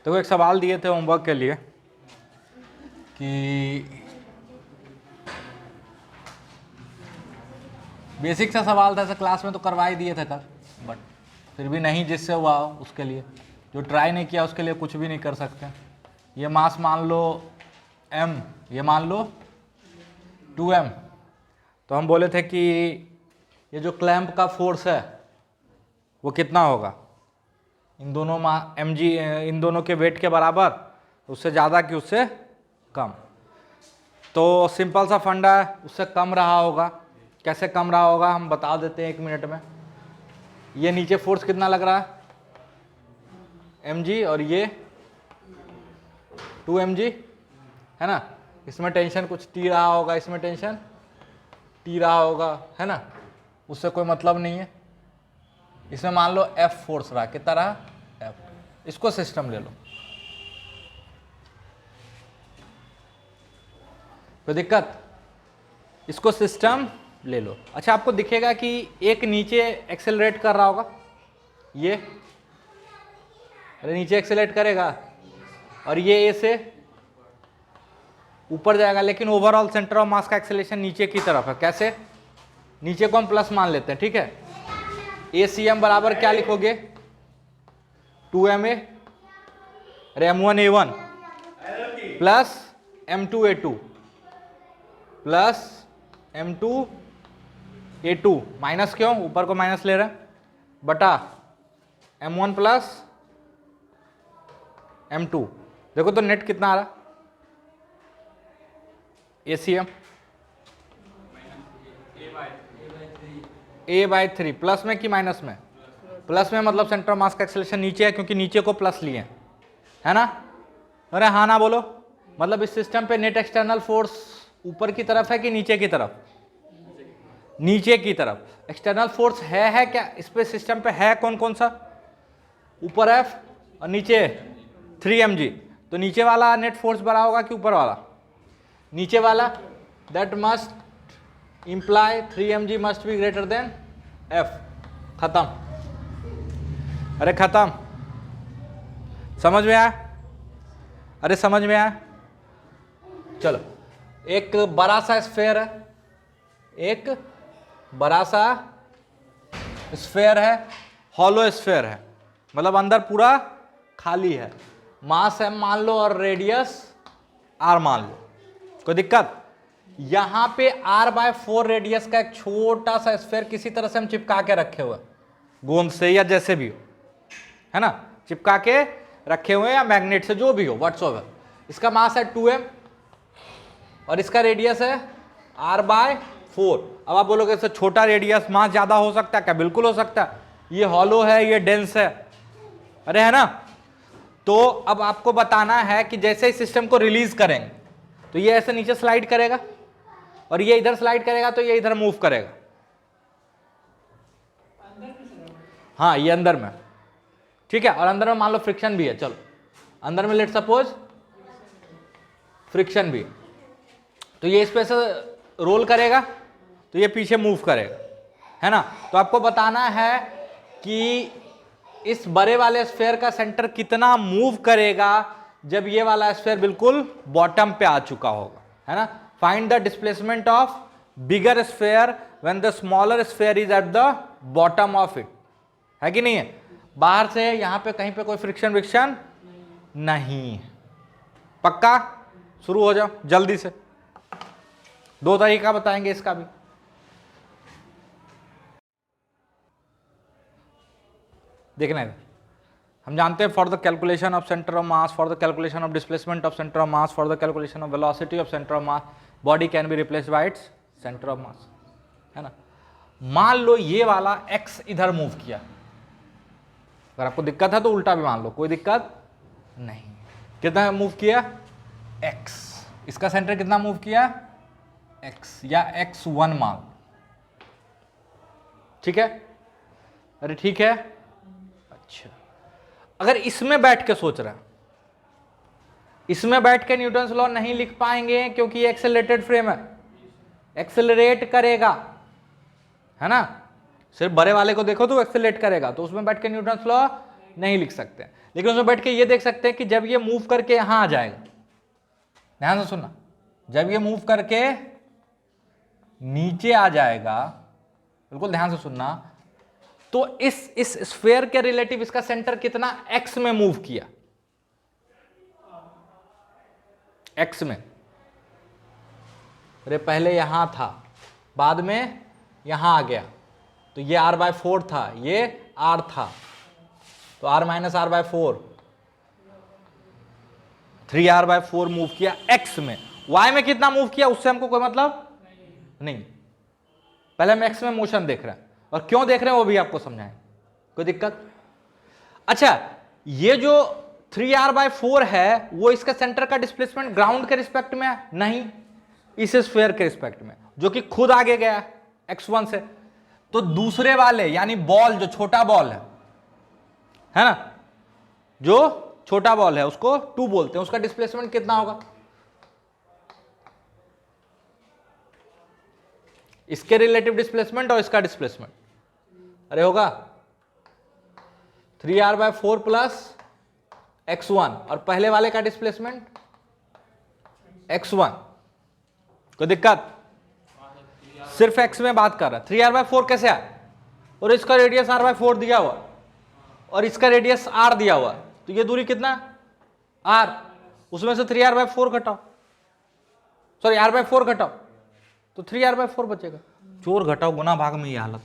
तो एक सवाल दिए थे होमवर्क के लिए कि बेसिक सा सवाल था, ऐसा क्लास में तो करवा ही दिए थे कल, बट फिर भी नहीं जिससे हुआ उसके लिए, जो ट्राई नहीं किया उसके लिए कुछ भी नहीं कर सकते। ये मास मान लो m, ये मान लो 2m। तो हम बोले थे कि ये जो क्लैंप का फोर्स है वो कितना होगा, इन दोनों mg इन दोनों के वेट के बराबर, उससे ज़्यादा कि उससे कम। तो सिंपल सा फंडा है, उससे कम रहा होगा। कैसे कम रहा होगा हम बता देते हैं 1 मिनट में। ये नीचे फोर्स कितना लग रहा है mg, और ये 2mg है ना। इसमें टेंशन कुछ t रहा होगा, इसमें टेंशन t रहा होगा, है ना। उससे कोई मतलब नहीं है। इसमें मान लो F फोर्स रहा, कितना रहा F। इसको सिस्टम ले लो, कोई दिक्कत, इसको सिस्टम ले लो। अच्छा, आपको दिखेगा कि एक नीचे एक्सेलरेट कर रहा होगा, ये अरे नीचे एक्सेलरेट करेगा और ये ए से ऊपर जाएगा, लेकिन ओवरऑल सेंटर ऑफ मास का एक्सेलरेशन नीचे की तरफ है। कैसे, नीचे को हम प्लस मान लेते हैं, ठीक है। ACM बराबर क्या लिखोगे 2ma, अरे M1A1 plus M2A2 plus M2A2, minus क्यों, ऊपर को माइनस ले रहे हैं, बटा M1 प्लस M2। देखो तो नेट कितना आ रहा ACM A/3 प्लस में कि माइनस में, प्लस में, मतलब सेंटर ऑफ मास का एक्सेलरेशन नीचे है क्योंकि नीचे को प्लस लिए है ना। अरे हाँ ना बोलो, मतलब इस सिस्टम पे नेट एक्सटर्नल फोर्स ऊपर की तरफ है कि नीचे की तरफ, नीचे की तरफ। एक्सटर्नल फोर्स है क्या इस पे, सिस्टम पे है कौन कौन सा, ऊपर F और नीचे 3mg। तो नीचे वाला नेट फोर्स बड़ा होगा कि ऊपर वाला, नीचे वाला। That must imply 3mg must be greater than F। खत्म, अरे खत्म, समझ में आया, अरे समझ में आया। चलो, एक बड़ा सा स्फेयर है, एक बड़ा सा स्फेयर है, हॉलो स्फेयर है, मतलब अंदर पूरा खाली है। मास m मान लो और रेडियस r मान लो, कोई दिक्कत। यहां पे r/4 रेडियस का एक छोटा सा स्फेयर किसी तरह से हम चिपका के रखे हुए, गोंद से या जैसे भी हो, है ना, चिपका के रखे हुए या मैग्नेट से, जो भी हो व्हाट्सओवर। इसका मास है 2m और इसका रेडियस है r/4। अब आप बोलोगे इससे छोटा रेडियस मास ज्यादा हो सकता है क्या, बिल्कुल हो सकता है। ये हॉलो है, ये डेंस है, अरे है ना। तो अब आपको बताना है कि जैसे ही सिस्टम को रिलीज करेंगे तो ये ऐसे नीचे स्लाइड करेगा और ये इधर स्लाइड करेगा, तो ये इधर मूव करेगा। हाँ, ये अंदर में, ठीक है। और अंदर में मान लो फ्रिक्शन भी है, चलो अंदर में लेट सपोज फ्रिक्शन भी, तो ये इस पे से रोल करेगा तो ये पीछे मूव करेगा, है ना। तो आपको बताना है कि इस बड़े वाले स्फेयर का सेंटर कितना मूव करेगा जब ये वाला स्फेयर बिल्कुल बॉटम पे आ चुका होगा, है ना। Find the displacement of bigger sphere when the smaller sphere is at the bottom of it, है कि नहीं है। बाहर से यहां पे कहीं पे कोई फ्रिक्शन विक्शन नहीं, पक्का। शुरू हो जाओ जल्दी से, 2 तरीका बताएंगे इसका भी। देखना है, हम जानते हैं for the calculation of centre of mass, for the calculation of displacement of centre of mass, for the calculation of velocity of centre of mass, body can be replaced by its centre of मास, है ना। मान लो ये वाला x इधर move किया, अगर आपको दिक्कत है तो उल्टा भी मान लो, कोई दिक्कत नहीं। कितना मूव किया x, इसका सेंटर कितना मूव किया x या x1 मान, ठीक है, अरे ठीक है। अच्छा, अगर इसमें बैठ के सोच रहा है, इसमें बैठ के न्यूटन्स लॉ नहीं लिख पाएंगे क्योंकि ये एक्सेलरेटेड फ्रेम है, एक्सेलरेट करेगा, है ना। सिर्फ बड़े वाले को देखो तो एक्सेलरेट करेगा, तो उसमें बैठ के न्यूटन्स लॉ नहीं लिख सकते हैं, लेकिन उसमें बैठ के ये देख सकते हैं कि जब ये मूव करके यहां आ जाएगा, ध्यान से सुनना, जब ये मूव करके नीचे आ जाएगा, बिल्कुल ध्यान से सुनना, तो इस स्फेयर के रिलेटिव इसका सेंटर कितना एक्स में मूव किया, एक्स में। अरे पहले यहां था, बाद में यहां आ गया, तो ये r/4 था, ये r था, तो r - r/4, 3r/4 मूव किया x में। y में कितना मूव किया उससे हमको कोई मतलब नहीं, पहले हम x में मोशन देख रहे हैं, और क्यों देख रहे हैं वो भी आपको समझाएं, कोई दिक्कत? अच्छा, ये जो 3r/4 है वो इसका सेंटर का डिस्प्लेसमेंट ग्राउंड के रिस्पेक्ट में है? नहीं, इस स्फीयर के रिस्पेक्ट में, जो कि खुद आगे गया है x1 से। तो दूसरे वाले यानी बॉल, जो छोटा बॉल है ना, जो छोटा बॉल है उसको 2 बोलते हैं, उसका डिस्प्लेसमेंट कितना होगा? इसके रिलेटिव डिस्प्लेसमेंट और इसका डिस्प्लेसमेंट, अरे होगा 3r/4 प्लस x1, और पहले वाले का डिस्प्लेसमेंट x1। कोई दिक्कत? सिर्फ x में बात कर रहा है। 3r/4 कैसे आया? और इसका रेडियस r/4 दिया हुआ और इसका रेडियस r दिया हुआ, तो ये दूरी कितना r, उसमें से 3r/4 घटाओ, सॉरी r/4 घटाओ, तो 3r/4 बचेगा। जोड़ घटाओ गुना भाग में ये हालत।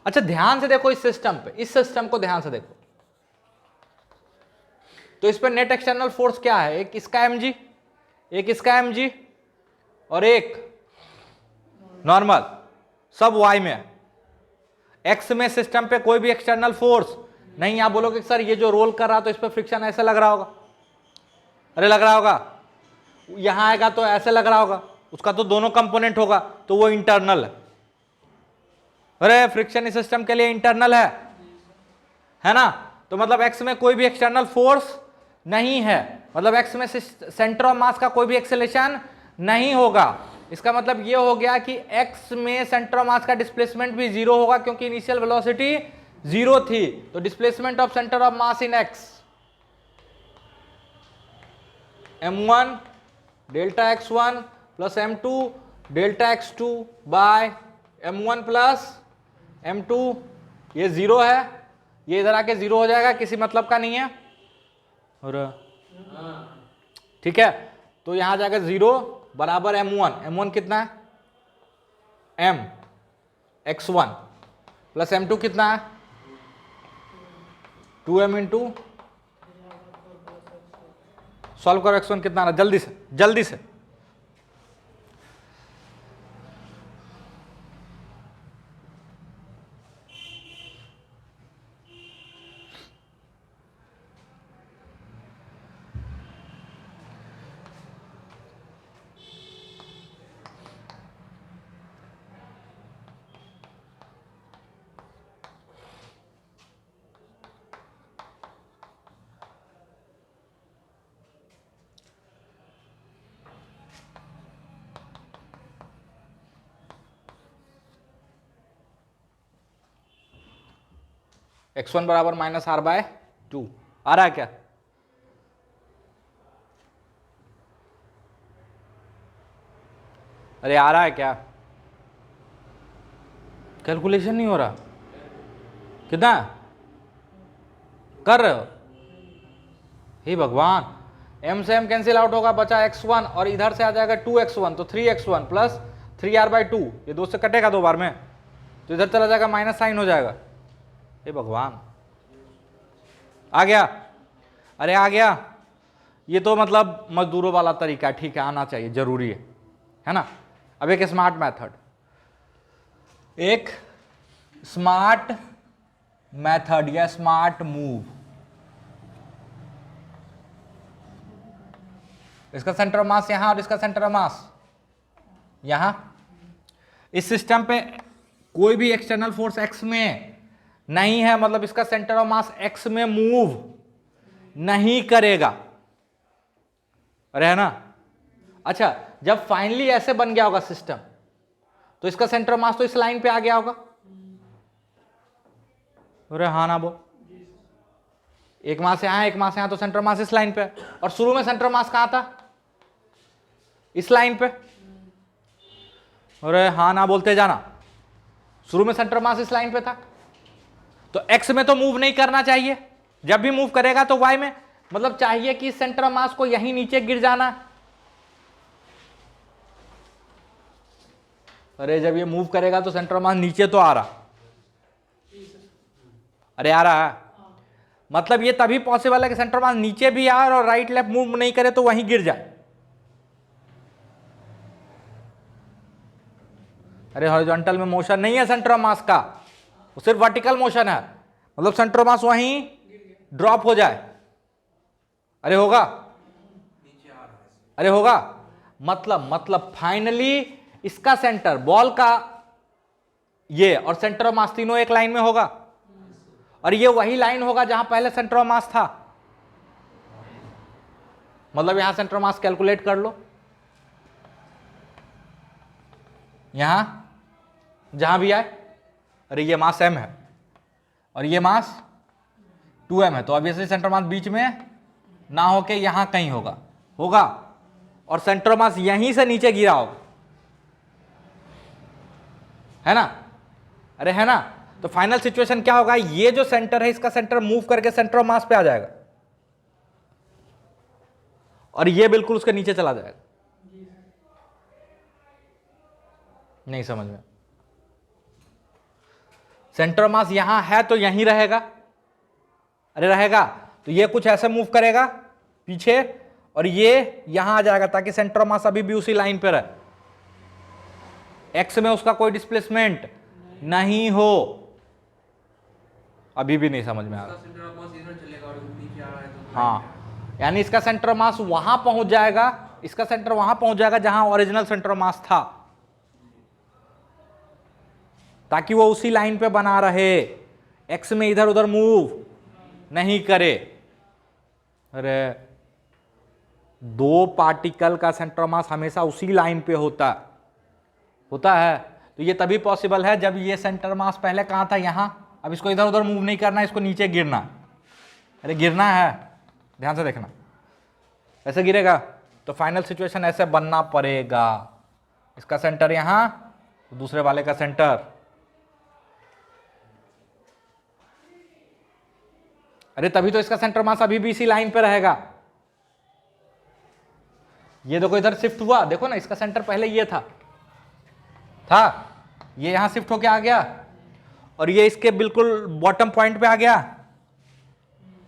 अच्छा ध्यान से देखो इस सिस्टम पे, इस सिस्टम को ध्यान से देखो, तो इस पे नेट एक्सटर्नल फोर्स क्या है? एक इसका mg, एक इसका mg, और एक नॉर्मल, सब y में है। x में सिस्टम पे कोई भी एक्सटर्नल फोर्स नहीं। आप बोलोगे सर ये जो रोल कर रहा तो इस पे फ्रिक्शन ऐसे लग रहा होगा, अरे लग रहा होगा, यहां आएगा तो ऐसे लग रहा होगा, उसका तो दोनों कंपोनेंट होगा, तो वो इंटरनल है। अरे फ्रिक्शन इस सिस्टम के लिए इंटरनल है ना, तो मतलब x में कोई भी एक्सटर्नल फोर्स नहीं है, मतलब x में सेंटर ऑफ मास का कोई भी एक्सेलेरेशन नहीं होगा। इसका मतलब ये हो गया कि x में सेंटर ऑफ मास का डिस्प्लेसमेंट भी 0 होगा, क्योंकि इनिशियल वेलोसिटी 0 थी। तो displacement of centre of mass in x m1 delta x1 plus m2 delta x2 by m1 plus m2, ये 0 है, ये इधर आके 0 हो जाएगा, किसी मतलब का नहीं है, और ठीक है, तो यहां जाकर 0 बराबर m1 कितना है? m x1 प्लस m2 कितना है? 2m इंटू, सॉल्व करो, x1 कितना आ रहा? जल्दी से जल्दी से, x1 बराबर -r/2 आ रहा है क्या? अरे आ रहा है क्या? कैलकुलेशन नहीं हो रहा, कितना कर रहे हो? हे भगवान, m से m कैंसिल आउट होगा, बचा x1, और इधर से आ जाएगा 2x1, तो 3x1 प्लस 3r/2, ये 2 से कटेगा 2 बार में, तो इधर चला जाएगा, माइनस साइन हो जाएगा। हे भगवान, आ गया? अरे आ गया, ये तो मतलब मजदूरों वाला तरीका है, ठीक है, आना चाहिए, जरूरी है ना। अब एक स्मार्ट मेथड, एक स्मार्ट मेथड या स्मार्ट मूव, इसका सेंटर ऑफ मास यहां और इसका सेंटर ऑफ मास यहां। इस सिस्टम पे कोई भी एक्सटर्नल फोर्स x में नहीं है, मतलब इसका सेंटर ऑफ मास x में मूव नहीं करेगा, अरे है ना। अच्छा, जब फाइनली ऐसे बन गया होगा सिस्टम, तो इसका सेंटर ऑफ मास तो इस लाइन पे आ गया होगा, अरे हाँ ना वो, एक मास यहाँ, एक मास यहाँ, तो सेंटर मास इस लाइन पे है। और शुरू में सेंटर मास कहाँ था? इस लाइन पे। अरे हाँ ना बोलते जाना, शुरू में सेंटर मास इस लाइन पे था, तो एक्स में तो मूव नहीं करना चाहिए, जब भी मूव करेगा तो वाई में, मतलब चाहिए कि सेंटर मास को यहीं नीचे गिर जाना। अरे जब ये मूव करेगा तो सेंटर मास नीचे तो आ रहा, अरे आ रहा है, मतलब ये तभी पॉसिबल है कि सेंटर मास नीचे भी आए और राइट लेफ्ट मूव नहीं करे तो वहीं गिर जाए। अरे हॉरिजॉन्टल में मोशन नहीं है सेंटर ऑफ मास का, वो सिर्फ वर्टिकल मोशन है, मतलब सेंटर ऑफ मास वहीं ड्रॉप हो जाए। अरे होगा, अरे होगा, मतलब फाइनली इसका सेंटर बॉल का ये और सेंटर ऑफ मास तीनों एक लाइन में होगा, और ये वही लाइन होगा जहां पहले सेंटर ऑफ मास था। मतलब यहां सेंटर ऑफ मास कैलकुलेट कर लो, यहां जहां भी आए, अरे ये मास m है और ये मास 2m है, तो ऑब्वियसली सेंटर मास बीच में ना होके यहां कहीं होगा, और सेंटर मास यहीं से नीचे गिरा होगा, है ना? अरे है ना? तो फाइनल सिचुएशन क्या होगा, ये जो सेंटर है इसका सेंटर मूव करके सेंटर ऑफ मास पे आ जाएगा और ये बिल्कुल उसके नीचे चला जाएगा। नहीं समझ में? सेंटर ऑफ मास यहां है तो यहीं रहेगा, अरे रहेगा, तो ये कुछ ऐसे मूव करेगा पीछे और ये यहां आ जाएगा ताकि सेंटर ऑफ मास अभी भी उसी लाइन पे रहे, एक्स में उसका कोई डिस्प्लेसमेंट नहीं हो। अभी भी नहीं समझ में आ रहा? हाँ, यानी इसका सेंटर ऑफ मास वहां पहुंच जाएगा, इसका सेंटर वहां पहुंच जाएगा जहां ओरिजिनल सेंटर ऑफ मास था, ताकि वो उसी लाइन पे बना रहे, एक्स में इधर उधर मूव नहीं करे। अरे दो पार्टिकल का सेंटर ऑफ मास हमेशा उसी लाइन पे होता है, तो ये तभी पॉसिबल है जब ये सेंटर मास पहले कहां था, यहां, अब इसको इधर उधर मूव नहीं करना, इसको नीचे गिरना, अरे गिरना है, ध्यान से देखना, ऐसे गिरेगा तो फाइनल सिचुएशन ऐसे बनना पड़ेगा, इसका सेंटर यहां, दूसरे वाले का सेंटर, अरे तभी तो इसका सेंटर मास अभी भी इसी लाइन पे रहेगा। ये देखो इधर शिफ्ट हुआ, देखो ना, इसका सेंटर पहले ये था, ये यहां शिफ्ट होके आ गया और ये इसके बिल्कुल बॉटम पॉइंट पे आ गया,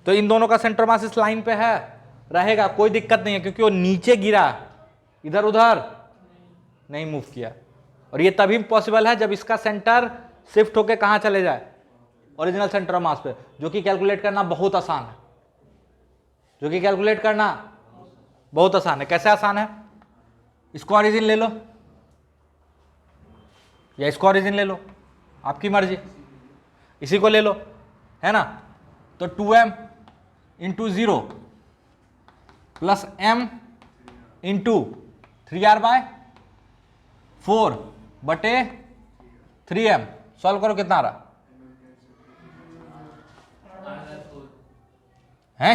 तो इन दोनों का सेंटर मास इस लाइन पे है, रहेगा, कोई दिक्कत नहीं है, क्योंकि वो नीचे गिरा, इधर उधर नहीं मूव किया। और ये तभी पॉसिबल है जब इसका सेंटर शिफ्ट होके कहां चले जाए, ओरिजिनल सेंटर ऑफ मास पे, जो कि कैलकुलेट करना बहुत आसान है, कैसे आसान है? इसको ऑरिजिन ले लो या इसको ऑरिजिन ले लो, आपकी मर्जी, इसी को ले लो, है ना? तो 2m into 0 plus m into 3r/4 बटे 3m, सॉल्व करो, कितना आ रहा है?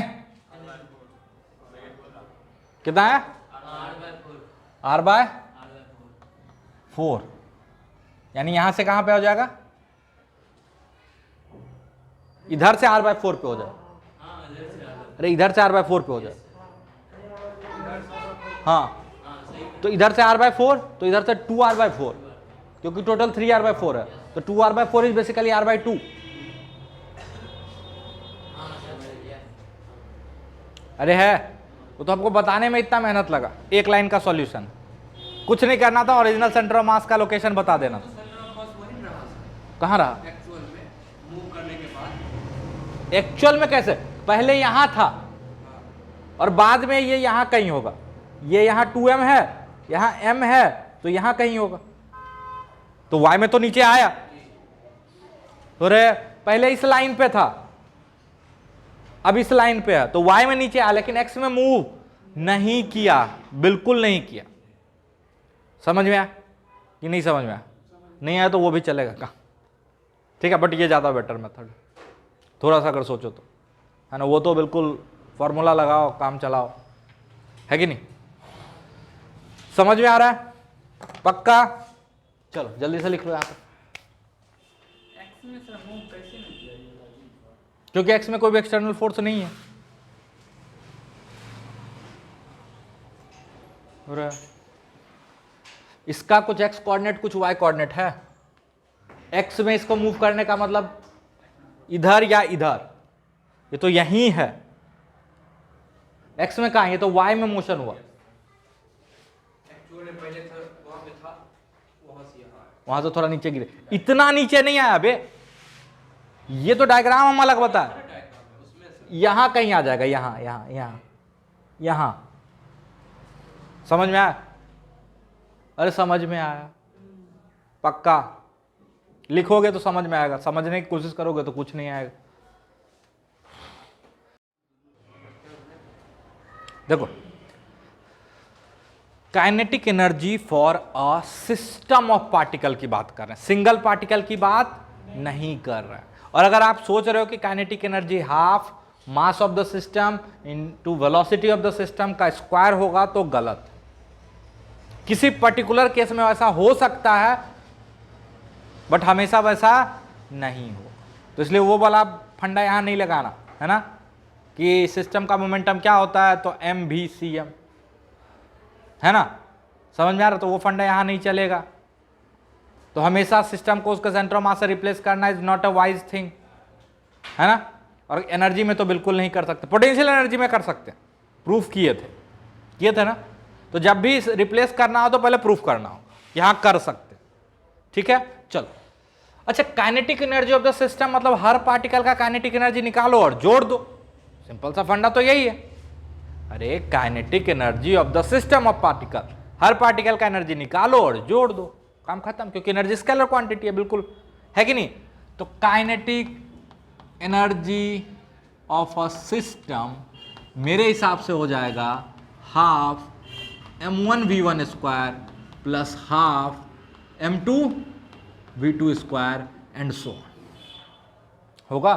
कितना है? r/4, यानी यहां से कहां पे हो जाएगा, इधर से r/4 पे हो जाए, अरे इधर से r/4 पे हो जाए, हाँ, तो इधर से r/4, तो इधर से 2r/4, क्योंकि टोटल 3r/4 है, तो 2r/4 इज बेसिकली r/2। अरे है, वो तो हमको बताने में इतना मेहनत लगा, एक लाइन का सॉल्यूशन, कुछ नहीं करना था, ओरिजिनल सेंटर ऑफ मास का लोकेशन बता देना था। कहाँ रहा? एक्चुअल में कैसे? पहले यहां था और बाद में ये यहां कहीं होगा, ये यहां 2m है, यहां m है, तो यहां कहीं होगा, तो y में तो नीचे आया, तो रे पहले इस लाइन पे था, अब इस लाइन पे है, तो y में नीचे आया, लेकिन x में मूव नहीं किया, बिल्कुल नहीं किया। समझ में आया कि नहीं समझ में आया? नहीं आया तो वो भी चलेगा, कहाँ, ठीक है, बट ये ज्यादा बेटर मेथड, थोड़ा सा अगर सोचो तो। है ना, वो तो बिल्कुल फॉर्मूला लगाओ काम चलाओ, है कि नहीं? समझ में आ रहा है? पक्का? चलो जल्दी से लिख लो यहाँ पे। क्योंकि एक्स में कोई भी एक्सटर्नल फोर्स नहीं है। और इसका कुछ एक्स कोऑर्डिनेट कुछ वाई कोऑर्डिनेट है। एक्स में इसको मूव करने का मतलब इधर या इधर, ये तो यही है। एक्स में कहा, ये तो वाई में मोशन हुआ। वहां से थोड़ा नीचे गिरे, इतना नीचे नहीं आया बे, ये तो डायग्राम हम अलग बता, यहां कहीं आ जाएगा, यहां यहां यहां यहां। समझ में आया? अरे समझ में आया? पक्का? लिखोगे तो समझ में आएगा, समझने की कोशिश करोगे तो कुछ नहीं आएगा। देखो, kinetic energy for a system of particle की बात कर रहे हैं, सिंगल पार्टिकल की बात नहीं कर रहे हैं। और अगर आप सोच रहे हो कि kinetic energy half mass of the system into velocity of the system का स्क्वायर होगा तो गलत। किसी पर्टिकुलर केस में वैसा हो सकता है, बट हमेशा वैसा नहीं हो। तो इसलिए वो वाला फंडा यहां नहीं लगाना, है ना, कि सिस्टम का मोमेंटम क्या होता है तो mvcm, है ना। समझ में आ रहा? तो वो फंडा यहां नहीं चलेगा। तो हमेशा सिस्टम को उसके सेंटर ऑफ मास से रिप्लेस करना is not a wise thing, है ना। और एनर्जी में तो बिल्कुल नहीं कर सकते, पोटेंशियल एनर्जी में कर सकते हैं, प्रूफ किए थे ना। तो जब भी रिप्लेस करना हो तो पहले प्रूफ करना हो, यहां कर सकते, ठीक है। चलो, अच्छा, kinetic energy of the system मतलब हर पार्टिकल का काइनेटिक एनर्जी निकालो और जोड़ दो, सिंपल सा फंडा तो यही है। अरे kinetic energy of the system of particle, her particle का एनर्जी निकालो और जोड़ दो, काम खत्म, क्योंकि एनर्जी स्केलर क्वांटिटी है, बिल्कुल, है कि नहीं। तो kinetic energy of a system मेरे हिसाब से हो जाएगा half m1v1 square plus half m2v2 square and so होगा।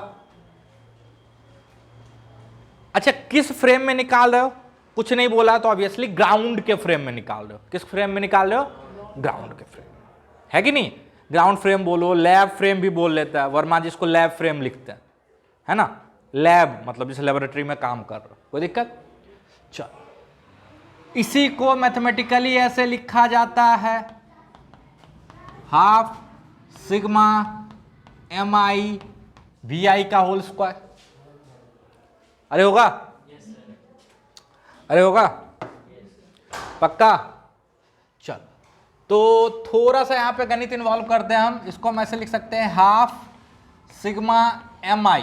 अच्छा, किस फ्रेम में निकाल रहे हो? कुछ नहीं बोला तो ऑब्वियसली ग्राउंड के फ्रेम में निकाल रहे हो। किस फ्रेम में निकाल रहे हो? ग्राउंड के फ्रेम, है कि नहीं। ग्राउंड फ्रेम बोलो, लैब फ्रेम भी बोल लेता है वर्मा जी, इसको लैब फ्रेम लिखते हैं, है ना। लैब मतलब जैसे लेबोरेटरी में काम कर रहे हो, कोई दिक्कत? चलो, इसी को मैथमेटिकली ऐसे लिखा जाता है, हाफ सिग्मा mi vi का होल स्क्वायर। अरे होगा? अरे होगा? पक्का? चल, तो थोड़ा सा यहां पे गणित इन्वॉल्व करते हैं हम। इसको हम ऐसे लिख सकते हैं, half sigma mi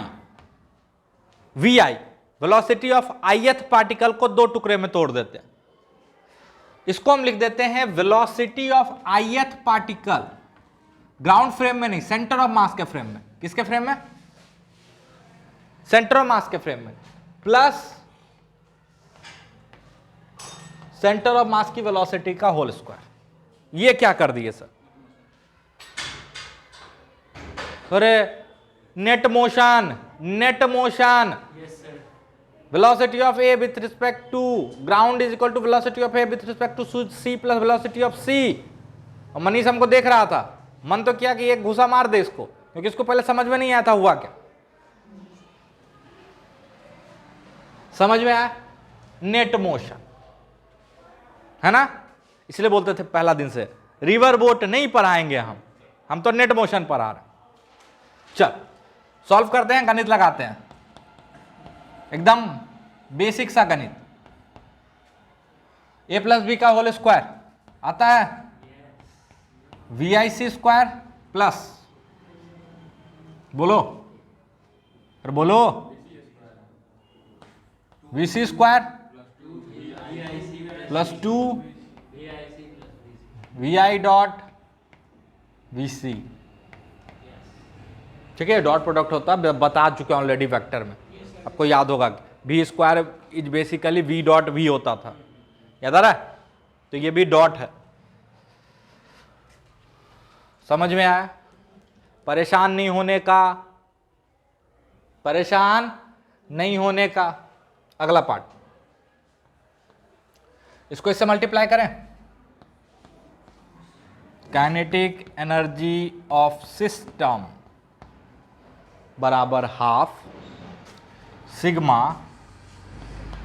vi, velocity of ith particle को दो टुकड़े में तोड़ देते हैं। इसको हम लिख देते हैं velocity of ith particle, ground frame में नहीं, सेंटर ऑफ मास के फ्रेम में। किसके फ्रेम में? सेंटर ऑफ मास के फ्रेम में, प्लस सेंटर ऑफ मास की वेलोसिटी का होल स्क्वायर। ये क्या कर दिए सर? अरे net motion, net motion, velocity of A with respect to ground is equal to velocity of A with respect to C plus velocity of C. और मनीष हमको देख रहा था, मन तो किया कि एक घुसा मार दे इसको, क्योंकि इसको पहले समझ में नहीं आया था हुआ क्या। समझ में आया? नेट मोशन, है ना। इसलिए बोलते थे पहला दिन से रिवर बोट नहीं पढ़ाएंगे हम तो नेट मोशन पढ़ा रहे हैं। चल सॉल्व करते हैं, गणित लगाते हैं, एकदम बेसिक सा गणित। ए प्लस बी का होल स्क्वायर आता है VIC स्क्वायर प्लस, बोलो अरे बोलो, VC square plus 2 VI dot VC। ठीक है, डॉट प्रोडक्ट होता है, बता चुके ऑलरेडी वेक्टर में, आपको याद होगा V square is basically V dot V होता था, याद आ रहा है। तो ये भी डॉट है, समझ में आया? परेशान नहीं होने का, परेशान नहीं होने का अगला पार्ट, इसको इससे मल्टीप्लाई करें, काइनेटिक एनर्जी ऑफ सिस्टम बराबर हाफ सिग्मा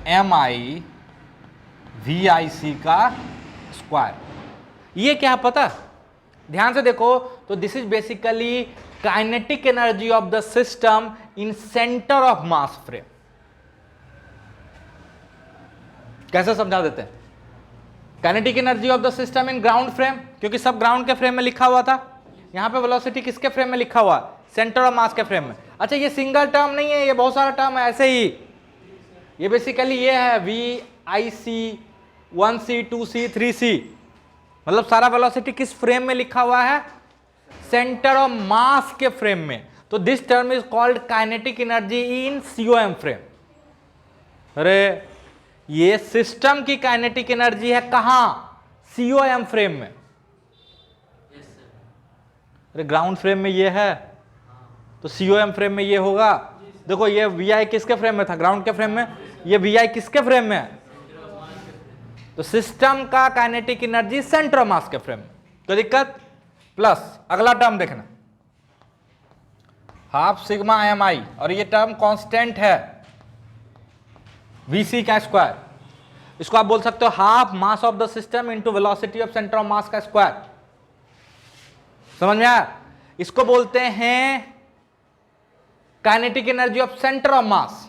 MI VIC का स्क्वायर। ये क्या पता, ध्यान से देखो, तो this is basically kinetic energy of the system in centre of mass frame. कैसे समझा देते हैं, kinetic energy of the system in ground frame, क्योंकि सब ग्राउंड के फ्रेम में लिखा हुआ था, यहां पे वेलोसिटी किसके फ्रेम में लिखा हुआ, सेंटर ऑफ मास के फ्रेम में। अच्छा ये सिंगल टर्म नहीं है, ये बहुत सारा टर्म है ऐसे ही, ये बेसिकली ये है VIC 1C 2C 3C, मतलब सारा वेलोसिटी किस फ्रेम में लिखा हुआ है, सेंटर ऑफ मास के फ्रेम में। तो this term is called kinetic energy in COM frame. अरे ये सिस्टम की काइनेटिक एनर्जी है कहां, COM फ्रेम में। अरे ग्राउंड फ्रेम में ये है तो COM फ्रेम में ये होगा। देखो ये VI किसके फ्रेम में था, ग्राउंड के फ्रेम में, ये VI किसके फ्रेम में है, तो सिस्टम का काइनेटिक एनर्जी सेंटर ऑफ मास के फ्रेम में, कोई दिक्कत। प्लस अगला टर्म देखना, हाफ सिग्मा MI, और ये टर्म कांस्टेंट है VC का स्क्वायर, इसको आप बोल सकते हो half mass of the system into velocity of centre of mass का स्क्वायर। समझ में आया, इसको बोलते हैं kinetic energy of centre of mass,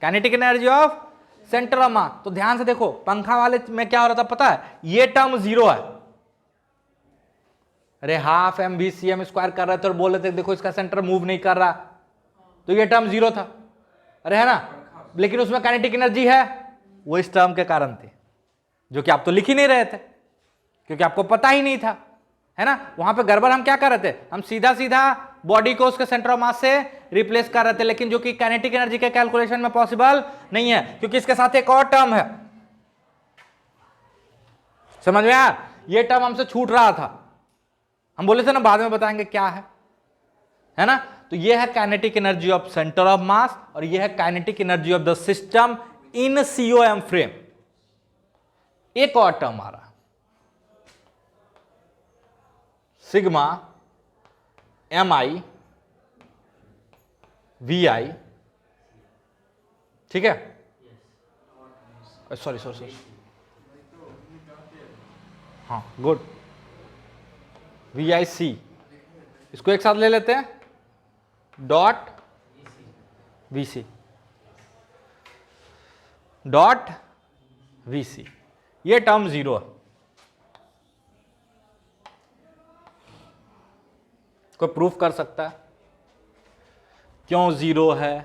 kinetic energy of centre of मास। तो ध्यान से देखो, पंखा वाले में क्या हो रहा था पता है, ये टर्म 0 है, अरे हाफ MVCM स्क्वायर कर रहे थे और बोल रहे थे देखो इसका सेंटर मूव नहीं कर रहा, तो ये टर्म 0 था, अरे है ना, लेकिन उसमें काइनेटिक एनर्जी है, वो इस टर्म के कारण थी, जो कि आप तो लिख ही नहीं रहे थे क्योंकि आपको पता ही नहीं था, है ना। वहां पे गड़बड़ हम क्या कर रहे थे, हम सीधा सीधा बॉडी को उसके सेंटर ऑफ मास से रिप्लेस कर रहे थे, लेकिन जो कि काइनेटिक एनर्जी के कैलकुलेशन में पॉसिबल नहीं है, क्योंकि इसके साथ एक और टर्म है। समझ में आया, ये टर्म हमसे छूट रहा था, हम बोले थे ना बाद में बताएंगे क्या है ना। तो ये है kinetic energy of centre of मास, और ये है kinetic energy of the system in COM frame. एक और टर्म आ रहा, सिग्मा MI VI, ठीक है, सॉरी, हाँ गुड, VIC, इसको एक साथ ले लेते हैं, डॉट VC, डॉट VC, ये टर्म 0 है। कोई प्रूफ कर सकता है क्यों 0 है,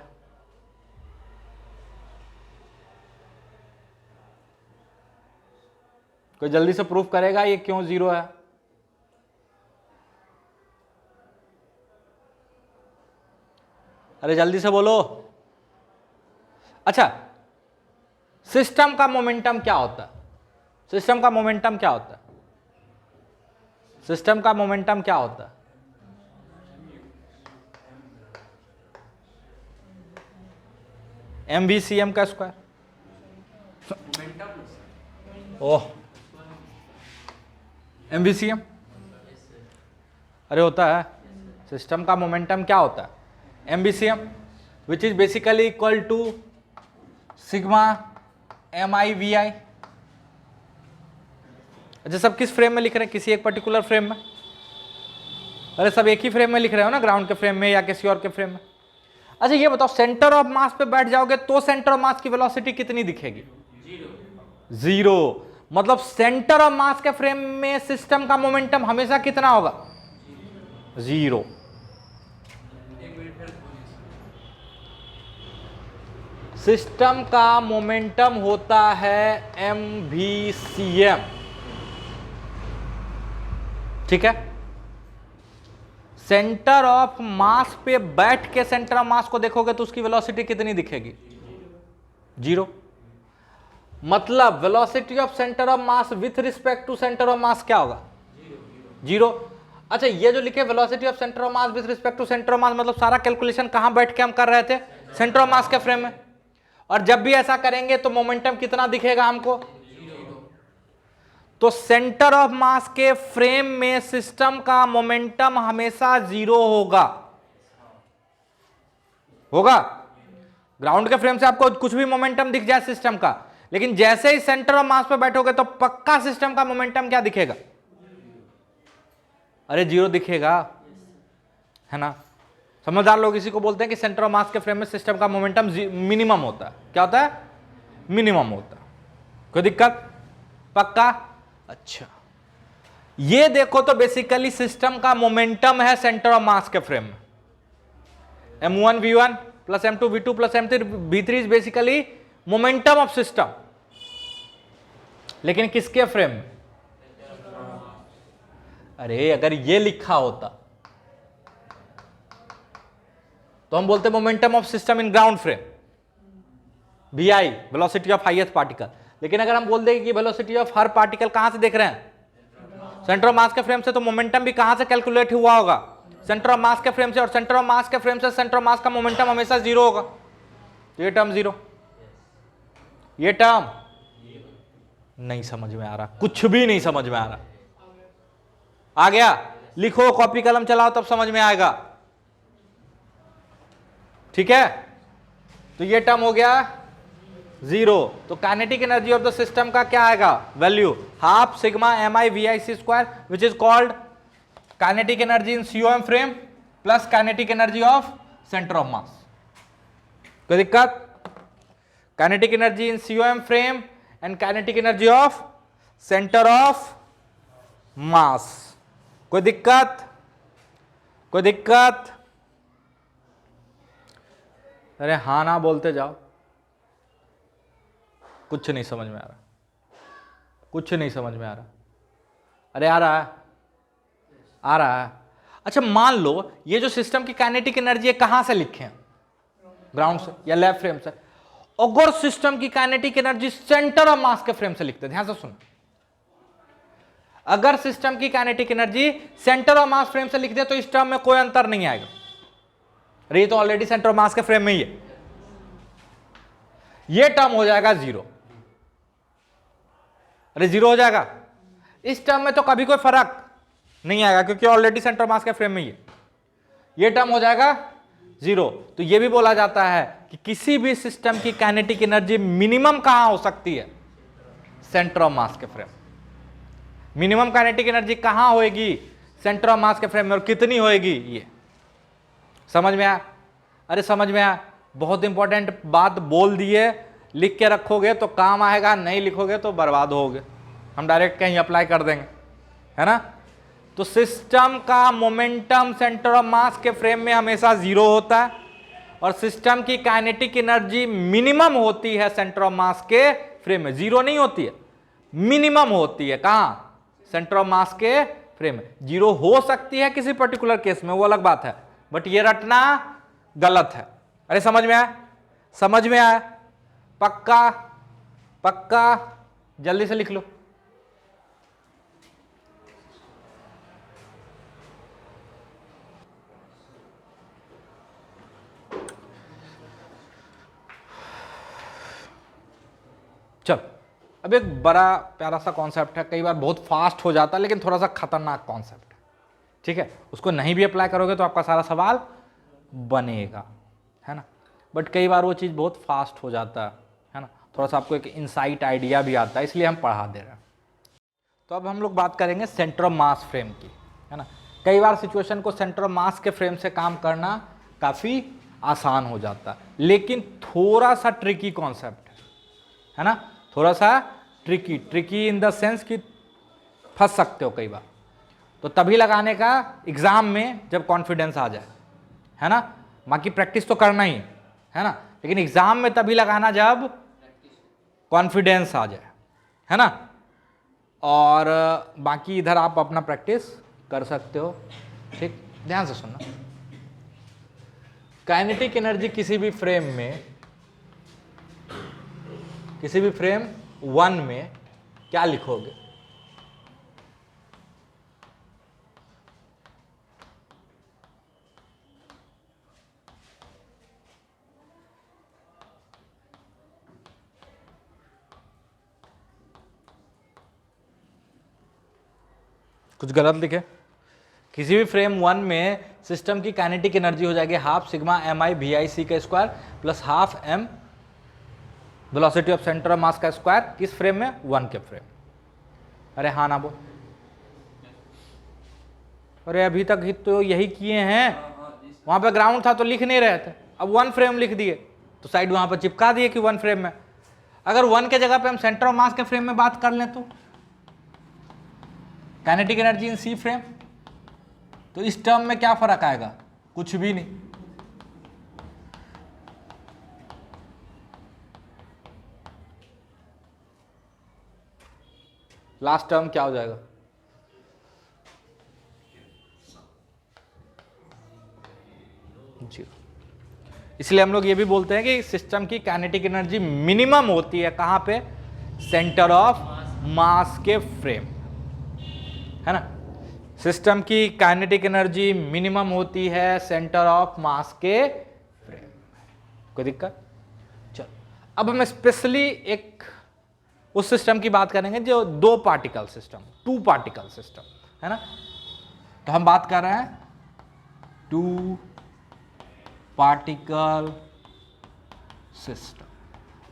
कोई जल्दी से प्रूफ करेगा ये क्यों 0 है। अरे जल्दी से बोलो। अच्छा, सिस्टम का मोमेंटम क्या होता है, सिस्टम का मोमेंटम क्या होता है, सिस्टम का मोमेंटम क्या होता है, MVCM का स्क्वायर। ओह MVCM, अरे होता है, सिस्टम का मोमेंटम क्या होता है, MVCM, which is basically equal to sigma MI VI। अच्छा सब किस फ्रेम में लिख रहे हैं, किसी एक पर्टिकुलर फ्रेम में, अरे सब एक ही फ्रेम में लिख रहे हो ना, ग्राउंड के फ्रेम में या किसी और के फ्रेम में। अच्छा ये बताओ, सेंटर ऑफ मास पे बैठ जाओगे तो सेंटर ऑफ मास की वेलोसिटी कितनी दिखेगी, 0। मतलब सेंटर ऑफ मास के फ्रेम में सिस्टम का मोमेंटम हमेशा कितना होगा, 0। सिस्टम का मोमेंटम होता है MVCM, ठीक है। सेंटर ऑफ मास पे बैठ के सेंटर ऑफ मास को देखोगे तो उसकी वेलोसिटी कितनी दिखेगी, 0। मतलब velocity of centre of mass with respect to centre of mass क्या होगा, 0। अच्छा ये जो लिखे velocity of centre of mass with respect to centre of mass, मतलब सारा कैलकुलेशन कहां बैठ के हम कर रहे थे, सेंटर ऑफ मास के फ्रेम में। और जब भी ऐसा करेंगे तो मोमेंटम कितना दिखेगा हमको? तो सेंटर ऑफ मास के फ्रेम में सिस्टम का मोमेंटम हमेशा 0 होगा। होगा? ग्राउंड के फ्रेम से आपको कुछ भी मोमेंटम दिख जाए सिस्टम का, लेकिन जैसे ही सेंटर ऑफ मास पे बैठोगे तो पक्का सिस्टम का मोमेंटम क्या दिखेगा? अरे 0 दिखेगा, है ना? समझदार लोग इसी को बोलते हैं कि सेंटर ऑफ मास के फ्रेम में सिस्टम का मोमेंटम मिनिमम होता है। क्या होता है? मिनिमम होता है। कोई दिक्कत? पक्का? अच्छा, ये देखो तो बेसिकली सिस्टम का मोमेंटम है सेंटर ऑफ मास के फ्रेम में। m1 v1 plus m2 v2 plus m3 v3 is basically momentum of system, लेकिन किसके फ्रेम में? अरे अगर ये लिखा होता तो हम बोलते momentum of system in ground frame, vi velocity of highest particle. लेकिन अगर हम बोल देंगे कि वेलोसिटी ऑफ हर पार्टिकल कहां से देख रहे हैं? सेंटर ऑफ मास के फ्रेम से, तो मोमेंटम भी कहां से कैलकुलेट हुआ होगा? सेंटर ऑफ मास के फ्रेम से। और सेंटर ऑफ मास के फ्रेम से सेंटर ऑफ मास का मोमेंटम हमेशा 0 होगा। तो ये टर्म 0, ये टर्म नहीं समझ में आ रहा, कुछ भी नहीं समझ में आ रहा। आ गया? लिखो, कॉपी कलम चलाओ, तब समझ में आएगा। ठीक है? तो ये टर्म हो गया 0। तो kinetic energy of the system का क्या आएगा value? Half sigma mi vic square, which is called kinetic energy in COM frame plus kinetic energy of centre of मास। कोई दिक्कत? Kinetic energy in COM frame and kinetic energy of centre of मास। कोई दिक्कत? कोई दिक्कत? अरे हाँ ना बोलते जाओ, कुछ नहीं समझ में आ रहा, कुछ नहीं समझ में आ रहा। अरे आ रहा है, आ रहा है। अच्छा मान लो ये जो सिस्टम की काइनेटिक एनर्जी है कहां से लिखे हैं? ग्राउंड से या लेफ्ट फ्रेम से। अगर सिस्टम की काइनेटिक एनर्जी सेंटर ऑफ मास के फ्रेम से लिखते, ध्यान से सुनो, अगर सिस्टम की kinetic energy centre of mass frame से लिख दे तो इस टर्म में कोई अंतर नहीं आएगा। अरे ये तो ऑलरेडी सेंटर ऑफ मास के फ्रेम में ही है, ये टर्म हो जाएगा 0। अरे 0 हो जाएगा। इस टर्म में तो कभी कोई फर्क नहीं आएगा क्योंकि ऑलरेडी सेंटर ऑफ मास के फ्रेम में ही है। ये टर्म हो जाएगा 0। तो ये भी बोला जाता है कि किसी भी सिस्टम की काइनेटिक एनर्जी मिनिमम कहां हो सकती है? सेंटर ऑफ मास के फ्रेम। मिनिमम काइनेटिक एनर्जी कहां होएगी? सेंटर ऑफ मास के फ्रेम में। और कितनी होएगी? ये समझ में आया? अरे समझ में आया? बहुत इंपॉर्टेंट बात बोल दिए, लिख के रखोगे तो काम आएगा, नहीं लिखोगे तो बर्बाद होगे। हम डायरेक्ट कहीं अप्लाई कर देंगे, है ना? तो सिस्टम का मोमेंटम सेंटर ऑफ मास के फ्रेम में हमेशा 0 होता है और सिस्टम की काइनेटिक एनर्जी मिनिमम होती है सेंटर ऑफ मास के फ्रेम में। 0 नहीं होती है, मिनिमम होती है। कहां? सेंटर ऑफ मास के फ्रेम में। 0 हो सकती है किसी पर्टिकुलर केस में, वो अलग बात है, बट ये रटना गलत है। अरे समझ में आया? समझ में आया? पक्का? पक्का? जल्दी से लिख लो। चल, अब एक बड़ा प्यारा सा कॉन्सेप्ट है, कई बार बहुत फास्ट हो जाता है लेकिन थोड़ा सा खतरनाक कॉन्सेप्ट है। ठीक है? उसको नहीं भी अप्लाई करोगे तो आपका सारा सवाल बनेगा, है ना? बट कई बार वो चीज़ बहुत फास्ट हो जाता है ना? थोड़ा सा आपको एक इनसाइट आइडिया भी आता है, इसलिए हम पढ़ा दे रहे हैं। तो अब हम लोग बात करेंगे सेंटर ऑफ मास फ्रेम की, है ना? कई बार सिचुएशन को सेंटर ऑफ मास के फ्रेम से काम करना काफ़ी आसान हो जाता है, लेकिन थोड़ा सा ट्रिकी कॉन्सेप्ट है ना? थोड़ा सा ट्रिकी इन द सेंस कि फंस सकते हो कई बार। तो तभी लगाने का एग्जाम में जब कॉन्फिडेंस आ जाए, है ना? बाकी प्रैक्टिस तो करना ही है ना, लेकिन एग्जाम में तभी लगाना जब कॉन्फिडेंस आ जाए, है ना? और बाकी इधर आप अपना प्रैक्टिस कर सकते हो। ठीक, ध्यान से सुनना। काइनेटिक एनर्जी किसी भी फ्रेम में, किसी भी फ्रेम 1 में क्या लिखोगे? कुछ गलत लिखे, किसी भी फ्रेम 1 में सिस्टम की काइनेटिक एनर्जी हो जाएगी half sigma m i v i c का square plus half m velocity of centre of mass का स्क्वायर, किस फ्रेम में? 1 के फ्रेम। अरे हाँ ना बोल, अरे अभी तक ही तो यही किए हैं, वहां पे ग्राउंड था तो लिख नहीं रहे थे, अब 1 फ्रेम लिख दिए तो साइड वहां पर चिपका दिए कि 1 फ्रेम में। अगर 1 के जगह पे हम सेंटर ऑफ मास के फ्रेम में बात कर लें तो kinetic energy in C frame, तो इस टर्म में क्या फर्क आएगा? कुछ भी नहीं। लास्ट टर्म क्या हो जाएगा? जीरो। इसलिए हम लोग ये भी बोलते हैं कि सिस्टम की काइनेटिक एनर्जी मिनिमम होती है कहां पे? सेंटर ऑफ मास के फ्रेम, है ना। सिस्टम की काइनेटिक एनर्जी मिनिमम होती है सेंटर ऑफ मास के फ्रेम। कोई दिक्कत? चलो अब हम स्पेशली एक उस सिस्टम की बात करेंगे जो 2 पार्टिकल सिस्टम, 2 पार्टिकल सिस्टम, है ना। तो हम बात कर रहे हैं 2 पार्टिकल सिस्टम,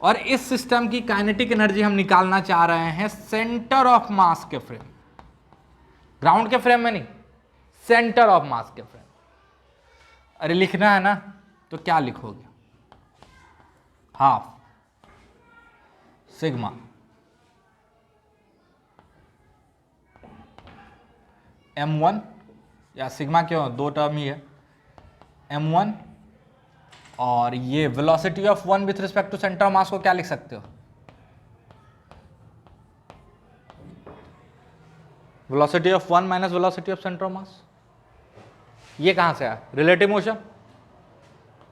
और इस सिस्टम की काइनेटिक एनर्जी हम निकालना चाह रहे हैं सेंटर ऑफ मास के फ्रेम, ग्राउंड के फ्रेम में नहीं, सेंटर ऑफ मास के फ्रेम। अरे लिखना है ना, तो क्या लिखोगे? हाफ सिग्मा m1, या सिग्मा क्यों, 2 टर्म ही है, m1, और ये velocity of 1 with respect to centre of mass को क्या लिख सकते हो? Velocity of 1 minus velocity of centre of mass. ये कहां से आया? Relative motion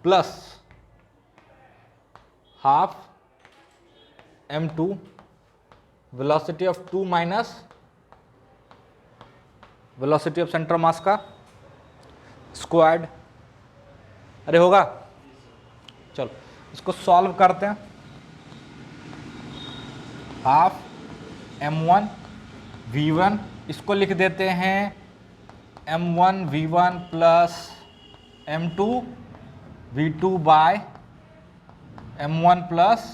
plus half m2 velocity of 2 minus velocity of centre of mass का स्क्वायर्ड। अरे होगा? चलो इसको सॉल्व करते हैं। हाफ m1 v1, इसको लिख देते हैं m1 v1 plus m2 v2 by m1 plus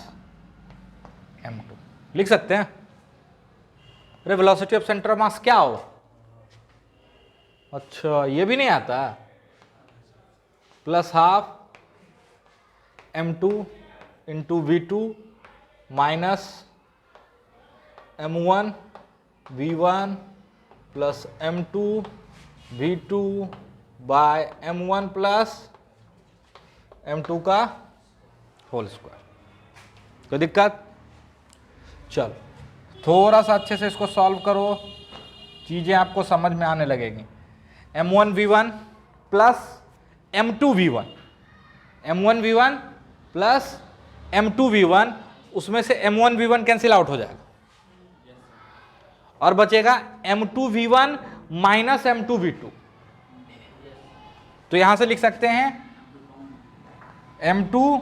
m2 लिख सकते हैं। अरे velocity of centre of mass क्या हो? अच्छा ये भी नहीं आता, plus half m2 into v2 minus m1 v1 plus m2 v2 by m1 plus m2 का होल स्क्वायर। कोई दिक्कत? चलो थोड़ा सा अच्छे से इसको सॉल्व करो, चीज़ें आपको समझ में आने लगेंगी। m1 v1 plus m2 v1, m1 v1 plus m2 v1, उसमें से m1 v1 कैंसिल आउट हो जाएगा और बचेगा m2 v1 minus m2 v2। तो यहां से लिख सकते हैं m2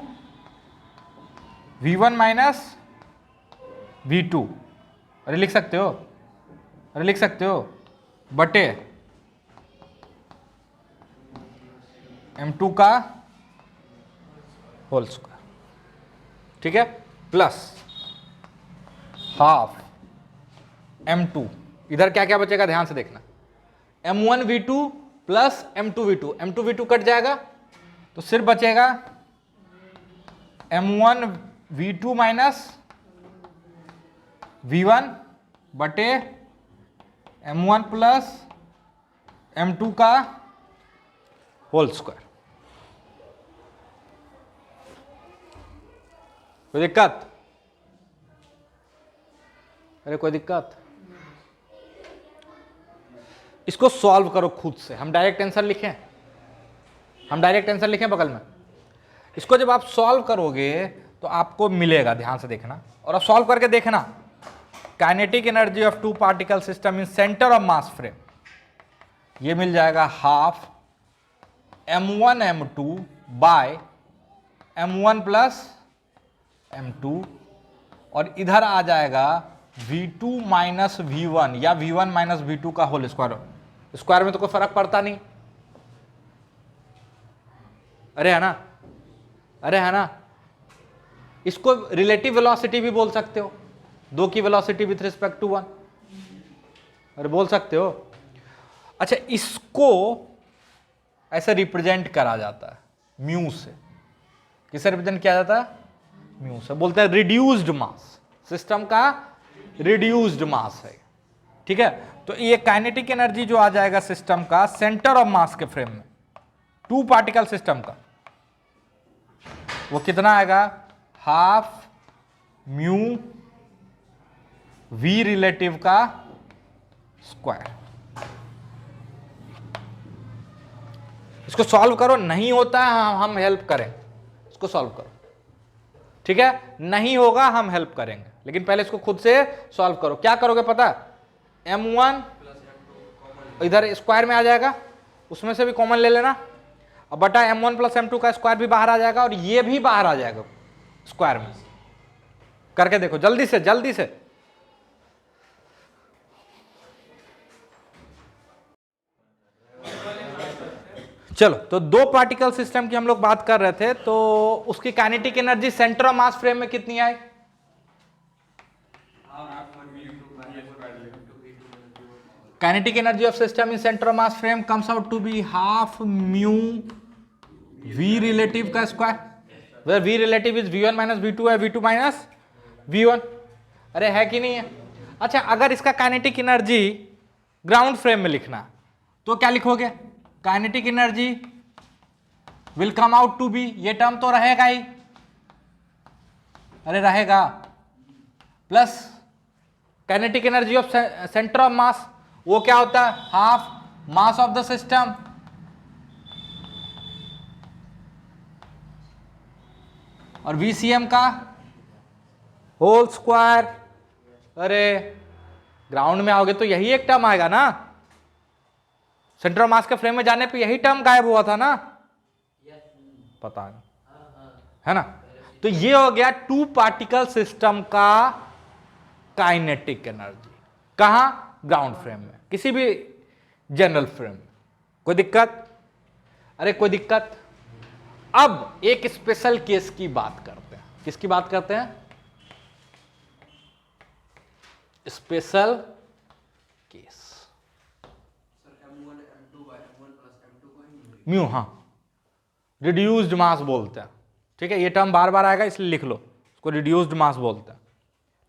v1 माइनस v2। अरे लिख सकते हो, अरे लिख सकते हो, बटे m2 का होल स्क्वायर, ठीक है, प्लस हाफ m2। इधर क्या क्या बचेगा ध्यान से देखना, m1 v2 plus m2 v2, m2 v2 cut जाएगा तो सिर्फ बचेगा m1 v2 माइनस v1 बटे m1 प्लस m2 का होल स्क्वायर। कोई दिक्कत? अरे कोई दिक्कत? इसको सॉल्व करो खुद से, हम डायरेक्ट आंसर लिखें, हम डायरेक्ट आंसर लिखें बगल में। इसको जब आप सॉल्व करोगे तो आपको मिलेगा, ध्यान से देखना, और आप सॉल्व करके देखना, kinetic energy of 2 particle system in centre of mass frame, ये मिल जाएगा half m1 m2 bye m1 plus m2, और इधर आ जाएगा V2 माइनस V1 या V1 माइनस V2 का होल स्क्वायर। स्क्वायर में तो कोई फर्क पड़ता नहीं, अरे है ना, अरे है ना। इसको रिलेटिव वेलोसिटी भी बोल सकते हो, दो की velocity with respect to one, अरे बोल सकते हो। अच्छा, इसको ऐसे रिप्रेजेंट करा जाता है म्यू से। किससे रिप्रेजेंट किया जाता है? म्यू से। बोलते हैं रिड्यूस्ड मास, सिस्टम का रिड्यूस्ड मास है, ठीक है। तो ये काइनेटिक एनर्जी जो आ जाएगा सिस्टम का सेंटर ऑफ मास के फ्रेम में, टू पार्टिकल सिस्टम का, वो कितना आएगा? हाफ म्यू वी रिलेटिव का स्क्वायर। इसको सॉल्व करो, नहीं होता है हम हेल्प करें, इसको सॉल्व करो, ठीक है। नहीं होगा हम हेल्प करेंगे, लेकिन पहले इसको खुद से सॉल्व करो। क्या करोगे पता है? m1 इधर स्क्वायर में आ जाएगा, उसमें से भी कॉमन ले लेना, अब बटा m1 प्लस m2 का स्क्वायर भी बाहर आ जाएगा और ये भी बाहर आ जाएगा स्क्वायर में। करके देखो जल्दी से जल्दी से। चलो, तो दो पार्टिकल सिस्टम की हम लोग बात कर रहे थे, तो उसकी kinetic energy centre of mass frame में कितनी आई? Kinetic energy of system in centre of mass frame comes out to be half mu v relative का square, where v relative is v1 minus v2 है, v2 minus v1। अरे है कि नहीं है? अच्छा, अगर इसका काइनेटिक एनर्जी ग्राउंड फ्रेम में लिखना तो क्या लिखोगे? Kinetic energy will come out to be, ये टर्म तो रहेगा ही, अरे रहेगा, plus kinetic energy of centre of mass, वो क्या होता है? Half mass of the system और VCM का होल स्क्वायर। अरे ग्राउंड में आओगे तो यही एक टर्म आएगा ना, सेंटर ऑफ मास के फ्रेम में जाने पे यही टर्म गायब हुआ था ना, पता नहीं, है ना। तो ये हो गया टू पार्टिकल सिस्टम का काइनेटिक एनर्जी। कहां? ग्राउंड फ्रेम में, किसी भी जनरल फ्रेम में। कोई दिक्कत? अरे कोई दिक्कत? अब एक स्पेशल केस की बात करते हैं। किसकी बात करते हैं? Special case. म्यू, हाँ, रिड्यूस्ड मास बोलते हैं, ठीक है। ये टर्म बार बार आएगा इसलिए लिख लो, इसको रिड्यूस्ड मास बोलते हैं,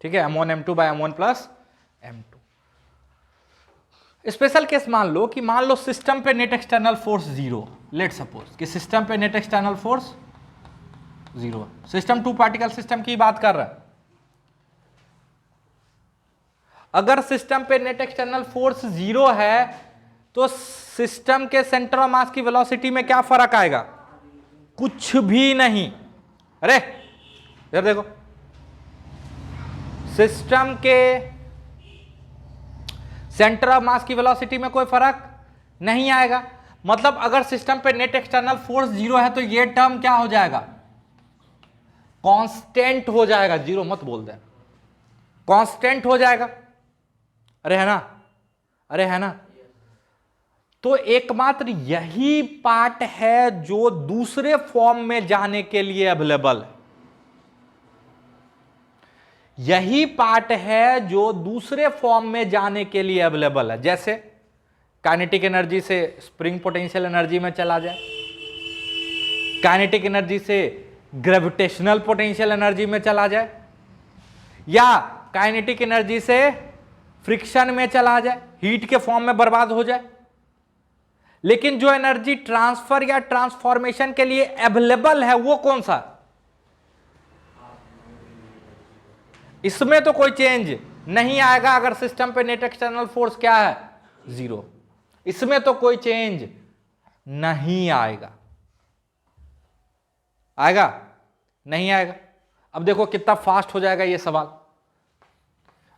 ठीक है। m1 m2 bye m1 plus m2। Special case मान लो कि मान लो सिस्टम पे net external force 0, let suppose कि सिस्टम पे net external force 0, system two particle system की बात कर रहा है। अगर सिस्टम पे नेट एक्सटर्नल फोर्स 0 है तो सिस्टम के सेंटर ऑफ मास की वेलोसिटी में क्या फर्क आएगा? कुछ भी नहीं। अरे इधर देखो, सिस्टम के सेंटर ऑफ मास की वेलोसिटी में कोई फर्क नहीं आएगा। मतलब अगर सिस्टम पे नेट एक्सटर्नल फोर्स 0 है तो ये टर्म क्या हो जाएगा? कांस्टेंट हो जाएगा। 0 मत बोल दे, कांस्टेंट हो जाएगा। अरे है ना, अरे है ना। तो एकमात्र यही पार्ट है जो दूसरे फॉर्म में जाने के लिए अवेलेबल है। यही पार्ट है जो दूसरे फॉर्म में जाने के लिए अवेलेबल है। जैसे काइनेटिक एनर्जी से स्प्रिंग पोटेंशियल एनर्जी में चला जाए, काइनेटिक एनर्जी से ग्रेविटेशनल पोटेंशियल एनर्जी में चला जाए, या काइनेटिक एनर्जी से फ्रिक्शन में चला जाए, हीट के फॉर्म में बर्बाद हो जाए। लेकिन जो एनर्जी ट्रांसफर या ट्रांसफॉर्मेशन के लिए अवेलेबल है वो कौन सा? इसमें तो कोई चेंज नहीं आएगा अगर सिस्टम पे नेट एक्सटर्नल फोर्स क्या है? 0। इसमें तो कोई चेंज नहीं आएगा। आएगा? नहीं आएगा। अब देखो कितना फास्ट हो जाएगा ये सवाल।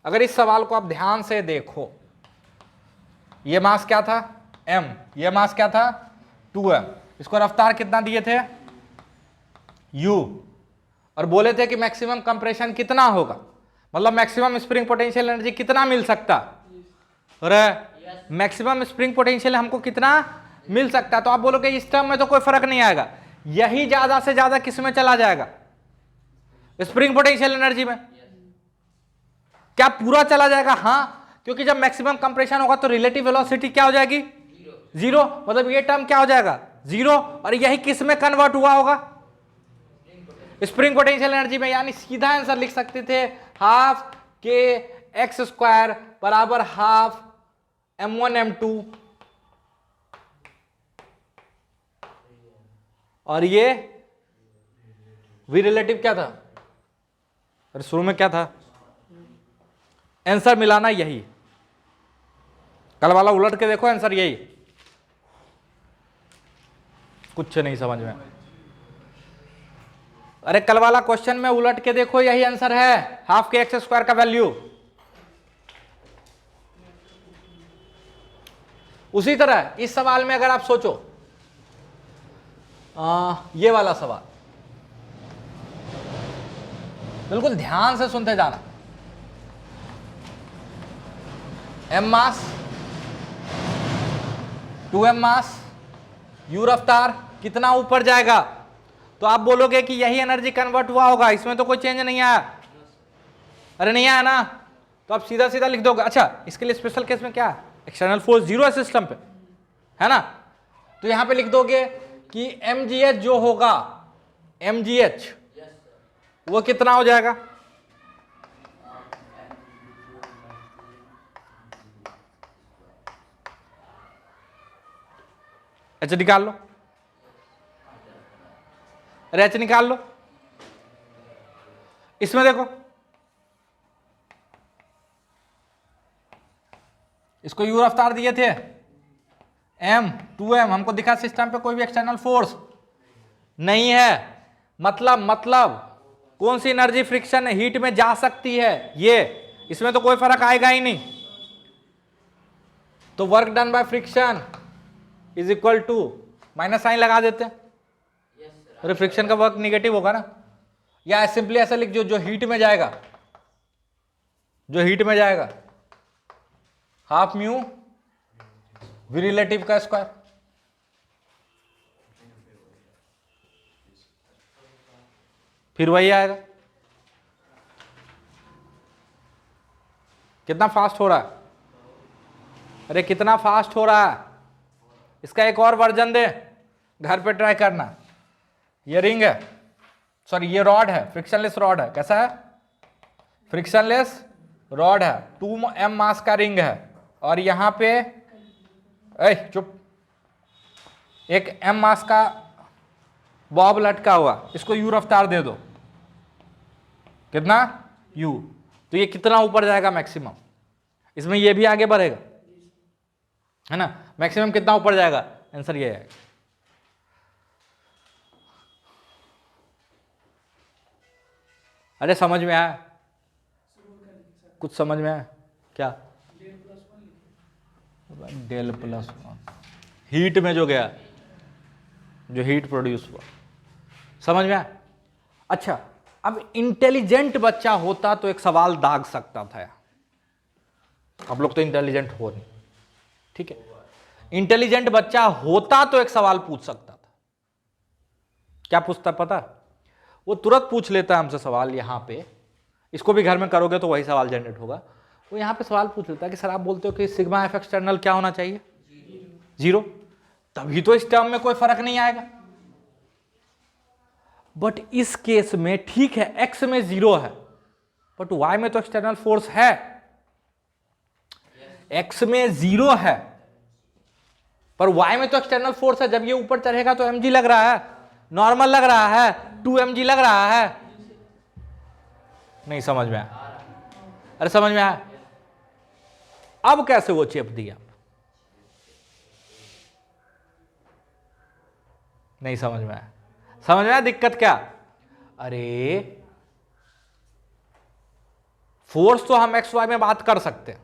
अगर इस सवाल को आप ध्यान से देखो, ये मास क्या था? m, ये मास क्या था? 2m। इसको रफ्तार कितना दिए थे? u, और बोले थे कि मैक्सिमम कंप्रेशन कितना होगा, मतलब मैक्सिमम स्प्रिंग पोटेंशियल एनर्जी कितना मिल सकता, अरे मैक्सिमम स्प्रिंग पोटेंशियल हमको कितना मिल सकता। तो आप बोलोगे इस टर्म में तो कोई फर्क नहीं आएगा, यही ज्यादा से ज्यादा किस में चला जाएगा, स्प्रिंग पोटेंशियल एनर्जी में। क्या पूरा चला जाएगा? हाँ, क्योंकि जब मैक्सिमम कंप्रेशन होगा तो रिलेटिव वेलोसिटी क्या हो जाएगी, जीरो। मतलब ये टर्म क्या हो जाएगा, जीरो। और यही किस में कन्वर्ट हुआ होगा, स्प्रिंग पोटेंशियल एनर्जी में। यानी सीधा आंसर लिख सकते थे हाफ के एक्स स्क्वायर बराबर हाफ m1 m2, और ये वी रिलेटिव क्या था, अरे शुरू में क्या था, आंसर मिलाना यही। कल वाला उलट के देखो, आंसर यही। कुछ नहीं समझ में, अरे कल वाला क्वेश्चन में उलट के देखो, यही आंसर है, हाफ के एक्स स्क्वायर का वैल्यू। उसी तरह इस सवाल में अगर आप सोचो, ये वाला सवाल बिल्कुल ध्यान से सुनते जाना। m मास, 2m मास, u रफ्तार, कितना ऊपर जाएगा। तो आप बोलोगे कि यही एनर्जी कन्वर्ट हुआ होगा, इसमें तो कोई चेंज नहीं आया, अरे नहीं आया ना, तो आप सीधा सीधा लिख दोगे। अच्छा, इसके लिए स्पेशल केस में क्या है, एक्सटर्नल फोर्स जीरो है सिस्टम पे, है ना, तो यहां पे लिख दोगे कि mgh जो होगा, mgh वो कितना हो जाएगा, एच निकाल लो, एच निकाल लो। इसमें देखो, इसको यू रफ्तार दिए थे, m 2m, हमको दिखा सिस्टम पे कोई भी एक्सटर्नल फोर्स नहीं है। मतलब कौन सी एनर्जी फ्रिक्शन हीट में जा सकती है, ये, इसमें तो कोई फर्क आएगा ही नहीं। तो work done by friction is equal to, minus sign लगा देते हैं, अरे फ्रिक्शन का वर्क निगेटिव होगा ना, या सिंपली ऐसा लिख जो हीट में जाएगा, जो हीट में जाएगा, हाफ म्यू वी रिलेटिव का स्क्वायर। फिर वही आएगा। कितना फास्ट हो रहा है, अरे कितना फास्ट हो रहा है। इसका एक और वर्जन दे, घर पे ट्राई करना। ये रिंग है, सॉरी ये रॉड है, फ्रिक्शनलेस रॉड है। कैसा है, फ्रिक्शनलेस रॉड है, 2m मास का रिंग है, और यहां पे चुप, एक m मास का बॉब लटका हुआ, इसको u रफ्तार दे दो, कितना u, तो ये कितना ऊपर जाएगा मैक्सिमम, इसमें ये भी आगे बढ़ेगा, है ना, मैक्सिमम कितना ऊपर जाएगा, आंसर ये है। अरे समझ में आया, कुछ समझ में आया क्या, डेल प्लस वन, हीट में जो गया, जो हीट प्रोड्यूस हुआ, समझ में आया। अच्छा, अब इंटेलिजेंट बच्चा होता तो एक सवाल दाग सकता था, आप लोग तो इंटेलिजेंट हो नहीं, ठीक है, इंटेलिजेंट बच्चा होता तो एक सवाल पूछ सकता था। क्या पूछता पता, वो तुरंत पूछ लेता है हमसे सवाल, यहां पे इसको भी घर में करोगे तो वही सवाल जनरेट होगा। वो यहां पे सवाल पूछ लेता है कि सर आप बोलते हो कि सिग्मा एफ एक्सटर्नल क्या होना चाहिए, जीरो, तभी तो इस टर्म में कोई फर्क नहीं आएगा। बट इस केस में ठीक है, एक्स में जीरो है, बट वाई में तो एक्सटर्नल फोर्स है, एक्स में जीरो है पर वाई में तो एक्सटर्नल फोर्स है। जब ये ऊपर चढ़ेगा तो mg लग रहा है, नॉर्मल लग रहा है, 2mg लग रहा है। नहीं समझ में आया, अरे समझ में आया। अब कैसे वो चेप दिया, नहीं समझ में आया। समझ में आया दिक्कत क्या, अरे फोर्स तो हम एक्स वाई में बात कर सकते हैं,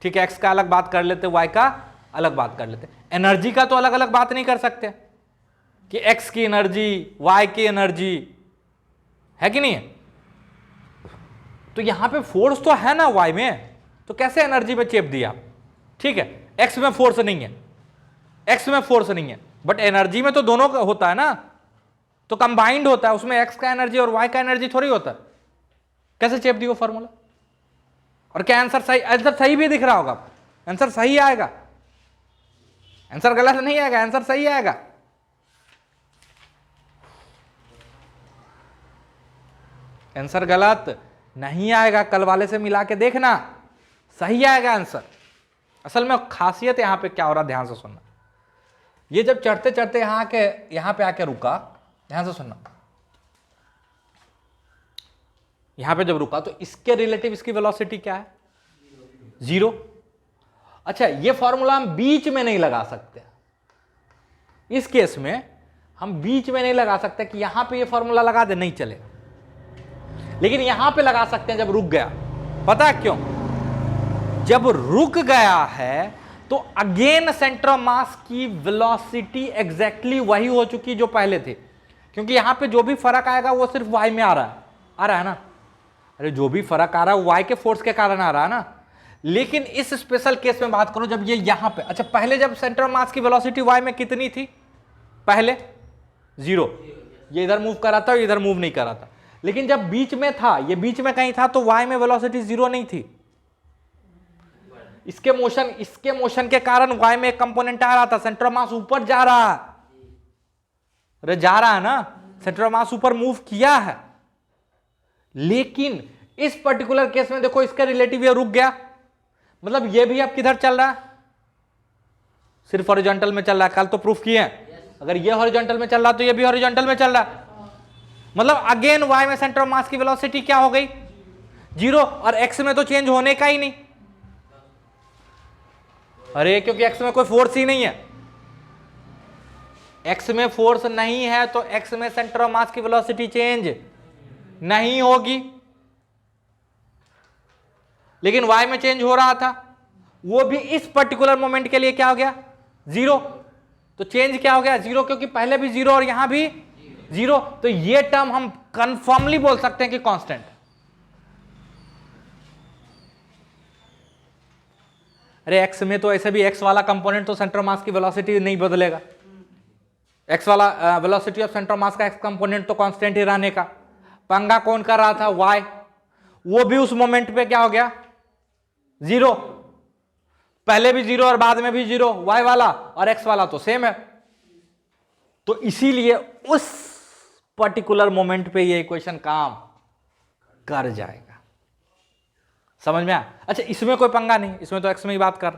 ठीक है, एक्स का अलग बात कर लेते, वाई का अलग बात कर लेते, एनर्जी का तो अलग अलग बात नहीं कर सकते कि एक्स की एनर्जी, वाई की एनर्जी, है कि नहीं है। तो यहां पे फोर्स तो है ना वाई में, तो कैसे एनर्जी में चेप दिया आप? ठीक है, एक्स में फोर्स नहीं है, एक्स में फोर्स नहीं है, बट एनर्जी में तो दोनों का होता है ना, तो कंबाइंड होता है, उसमें एक्स का एनर्जी और वाई का एनर्जी थोड़ी होता है। कैसे चेप दी वो फॉर्मूला? और क्या आंसर सही? आंसर सही भी दिख रहा होगा, आंसर सही आएगा, आंसर गलत नहीं आएगा, आंसर सही आएगा। आंसर गलत नहीं आएगा, कल वाले से मिला के देखना, सही आएगा आंसर। असल में खासियत यहां पे क्या हो रहा, ध्यान से सुनना। ये जब चढ़ते चढ़ते यहां पे आके रुका, ध्यान से सुनना, यहां पे जब रुका तो इसके रिलेटिव इसकी वेलोसिटी क्या है? 0। अच्छा, ये फॉर्मूला हम बीच में नहीं लगा सकते, इस केस में हम बीच में नहीं लगा सकते कि यहां पे ये फॉर्मूला लगा दे, नहीं चलेगा, लेकिन यहां पे लगा सकते हैं जब रुक गया। पता है क्यों? जब रुक गया है तो अगेन सेंटर ऑफ मास की वेलोसिटी एग्जैक्टली वही हो चुकी जो पहले थे, क्योंकि यहां पे जो भी फर्क आएगा वो सिर्फ वाई में आ रहा है ना। अरे जो भी फर्क आ रहा है वाई के फोर्स के कारण आ रहा है ना। लेकिन इस स्पेशल केस में बात करो, जब ये यहां पे, अच्छा पहले जब सेंटर ऑफ मास की वेलोसिटी वाई में कितनी थी? पहले 0, ये इधर मूव कर रहा था, इधर मूव नहीं कर रहा था। लेकिन जब बीच में था, ये बीच में कहीं था, तो वाई में वेलोसिटी 0 नहीं थी। इसके मोशन के कारण वाई में एक कंपोनेंट आ रहा था, सेंटर ऑफ मास ऊपर जा रहा है। अरे जा रहा है ना, सेंटर ऑफ मास ऊपर मूव किया है। लेकिन इस पर्टिकुलर केस में देखो, इसका रिलेटिव ये रुक गया, मतलब ये भी अब किधर चल रहा है? सिर्फ हॉरिजॉन्टल में चल रहा है। कल तो प्रूफ किए हैं, अगर ये हॉरिजॉन्टल में चल रहा तो ये भी हॉरिजॉन्टल में चल रहा है। मतलब अगेन वाई में सेंटर ऑफ मास की वेलोसिटी क्या हो गई? 0, और एक्स में तो चेंज होने का ही नहीं। अरे क्योंकि एक्स में कोई फोर्स ही नहीं है, एक्स में फोर्स नहीं है तो एक्स में सेंटर ऑफ मास की वेलोसिटी चेंज नहीं होगी। लेकिन वाई में चेंज हो रहा था, वो भी इस पर्टिकुलर मोमेंट के लिए क्या हो गया? 0। तो चेंज क्या हो गया? 0, क्योंकि पहले भी 0 और यहां भी 0। तो ये टर्म हम कंफर्मली बोल सकते हैं कि कांस्टेंट। अरे एक्स में तो ऐसे भी एक्स वाला कंपोनेंट तो सेंटर मास की वेलोसिटी नहीं बदलेगा, एक्स वाला वेलोसिटी ऑफ सेंटर मास का एक्स कंपोनेंट तो कांस्टेंट ही रहने का। पंगा कौन कर रहा था? वाई। वो भी उस मोमेंट पे क्या हो गया? 0। पहले भी 0 और बाद में भी 0, वाई वाला और एक्स वाला तो सेम है। तो इसीलिए उस पर्टिकुलर मोमेंट पे ये इक्वेशन काम कर जाएगा। समझ में आया? अच्छा, इसमें कोई पंगा नहीं, इसमें तो एक्स में ही बात कर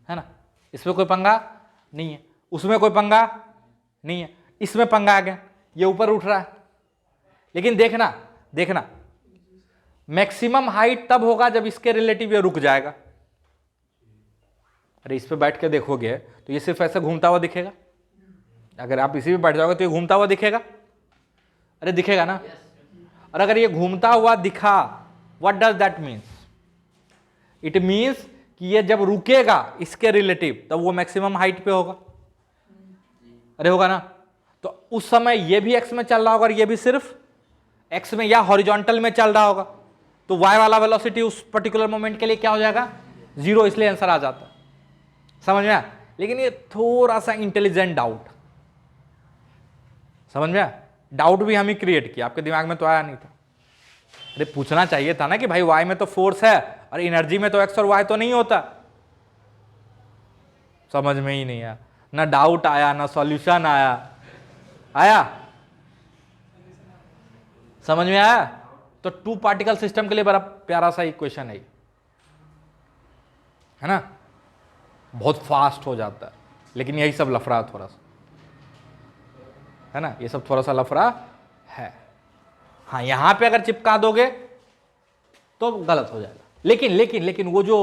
है ना, इसमें कोई पंगा नहीं है, उसमें कोई पंगा नहीं है, इसमें पंगा आ गया, ये ऊपर उठ रहा है। लेकिन देखना मैक्सिमम हाइट तब होगा जब इसके रिलेटिव ये रुक जाएगा। अरे इस पे बैठ के देखोगे तो ये सिर्फ ऐसे घूमता हुआ दिखेगा, अगर आप इसी पे बैठ जाओगे तो ये घूमता हुआ दिखेगा। अरे दिखेगा ना। और अगर ये घूमता हुआ दिखा, what does that means? It means कि ये जब रुकेगा इसके रिलेटिव तब वो मैक्सिमम हाइट पे होगा। अरे होगा ना। तो उस समय ये भी एक्स में चल रहा होगा और ये भी सिर्फ एक्स में या हॉरिजॉन्टल में चल रहा होगा, तो वाई वाला वेलोसिटी उस पर्टिकुलर मोमेंट के लिए क्या हो जाएगा? 0, इसलिए आंसर आ जाता है। समझ में आया? लेकिन ये थोड़ा सा इंटेलिजेंट डाउट, समझ में आया? डाउट भी हम ही क्रिएट किया, आपके दिमाग में तो आया नहीं था। अरे पूछना चाहिए था ना कि भाई वाई में तो फोर्स है और एनर्जी में तो एक्स और वाई तो नहीं होता। समझ में ही नहीं आया, ना डाउट आया ना सॉल्यूशन आया। समझ में आया? तो 2 पार्टिकल सिस्टम के लिए बड़ा प्यारा सा इक्वेशन है ना, बहुत फास्ट हो जाता है। लेकिन यही सब लफड़ा थोड़ा सा है ना, ये सब थोड़ा सा लफड़ा है। हाँ, यहां पे अगर चिपका दोगे तो गलत हो जाएगा। लेकिन वो जो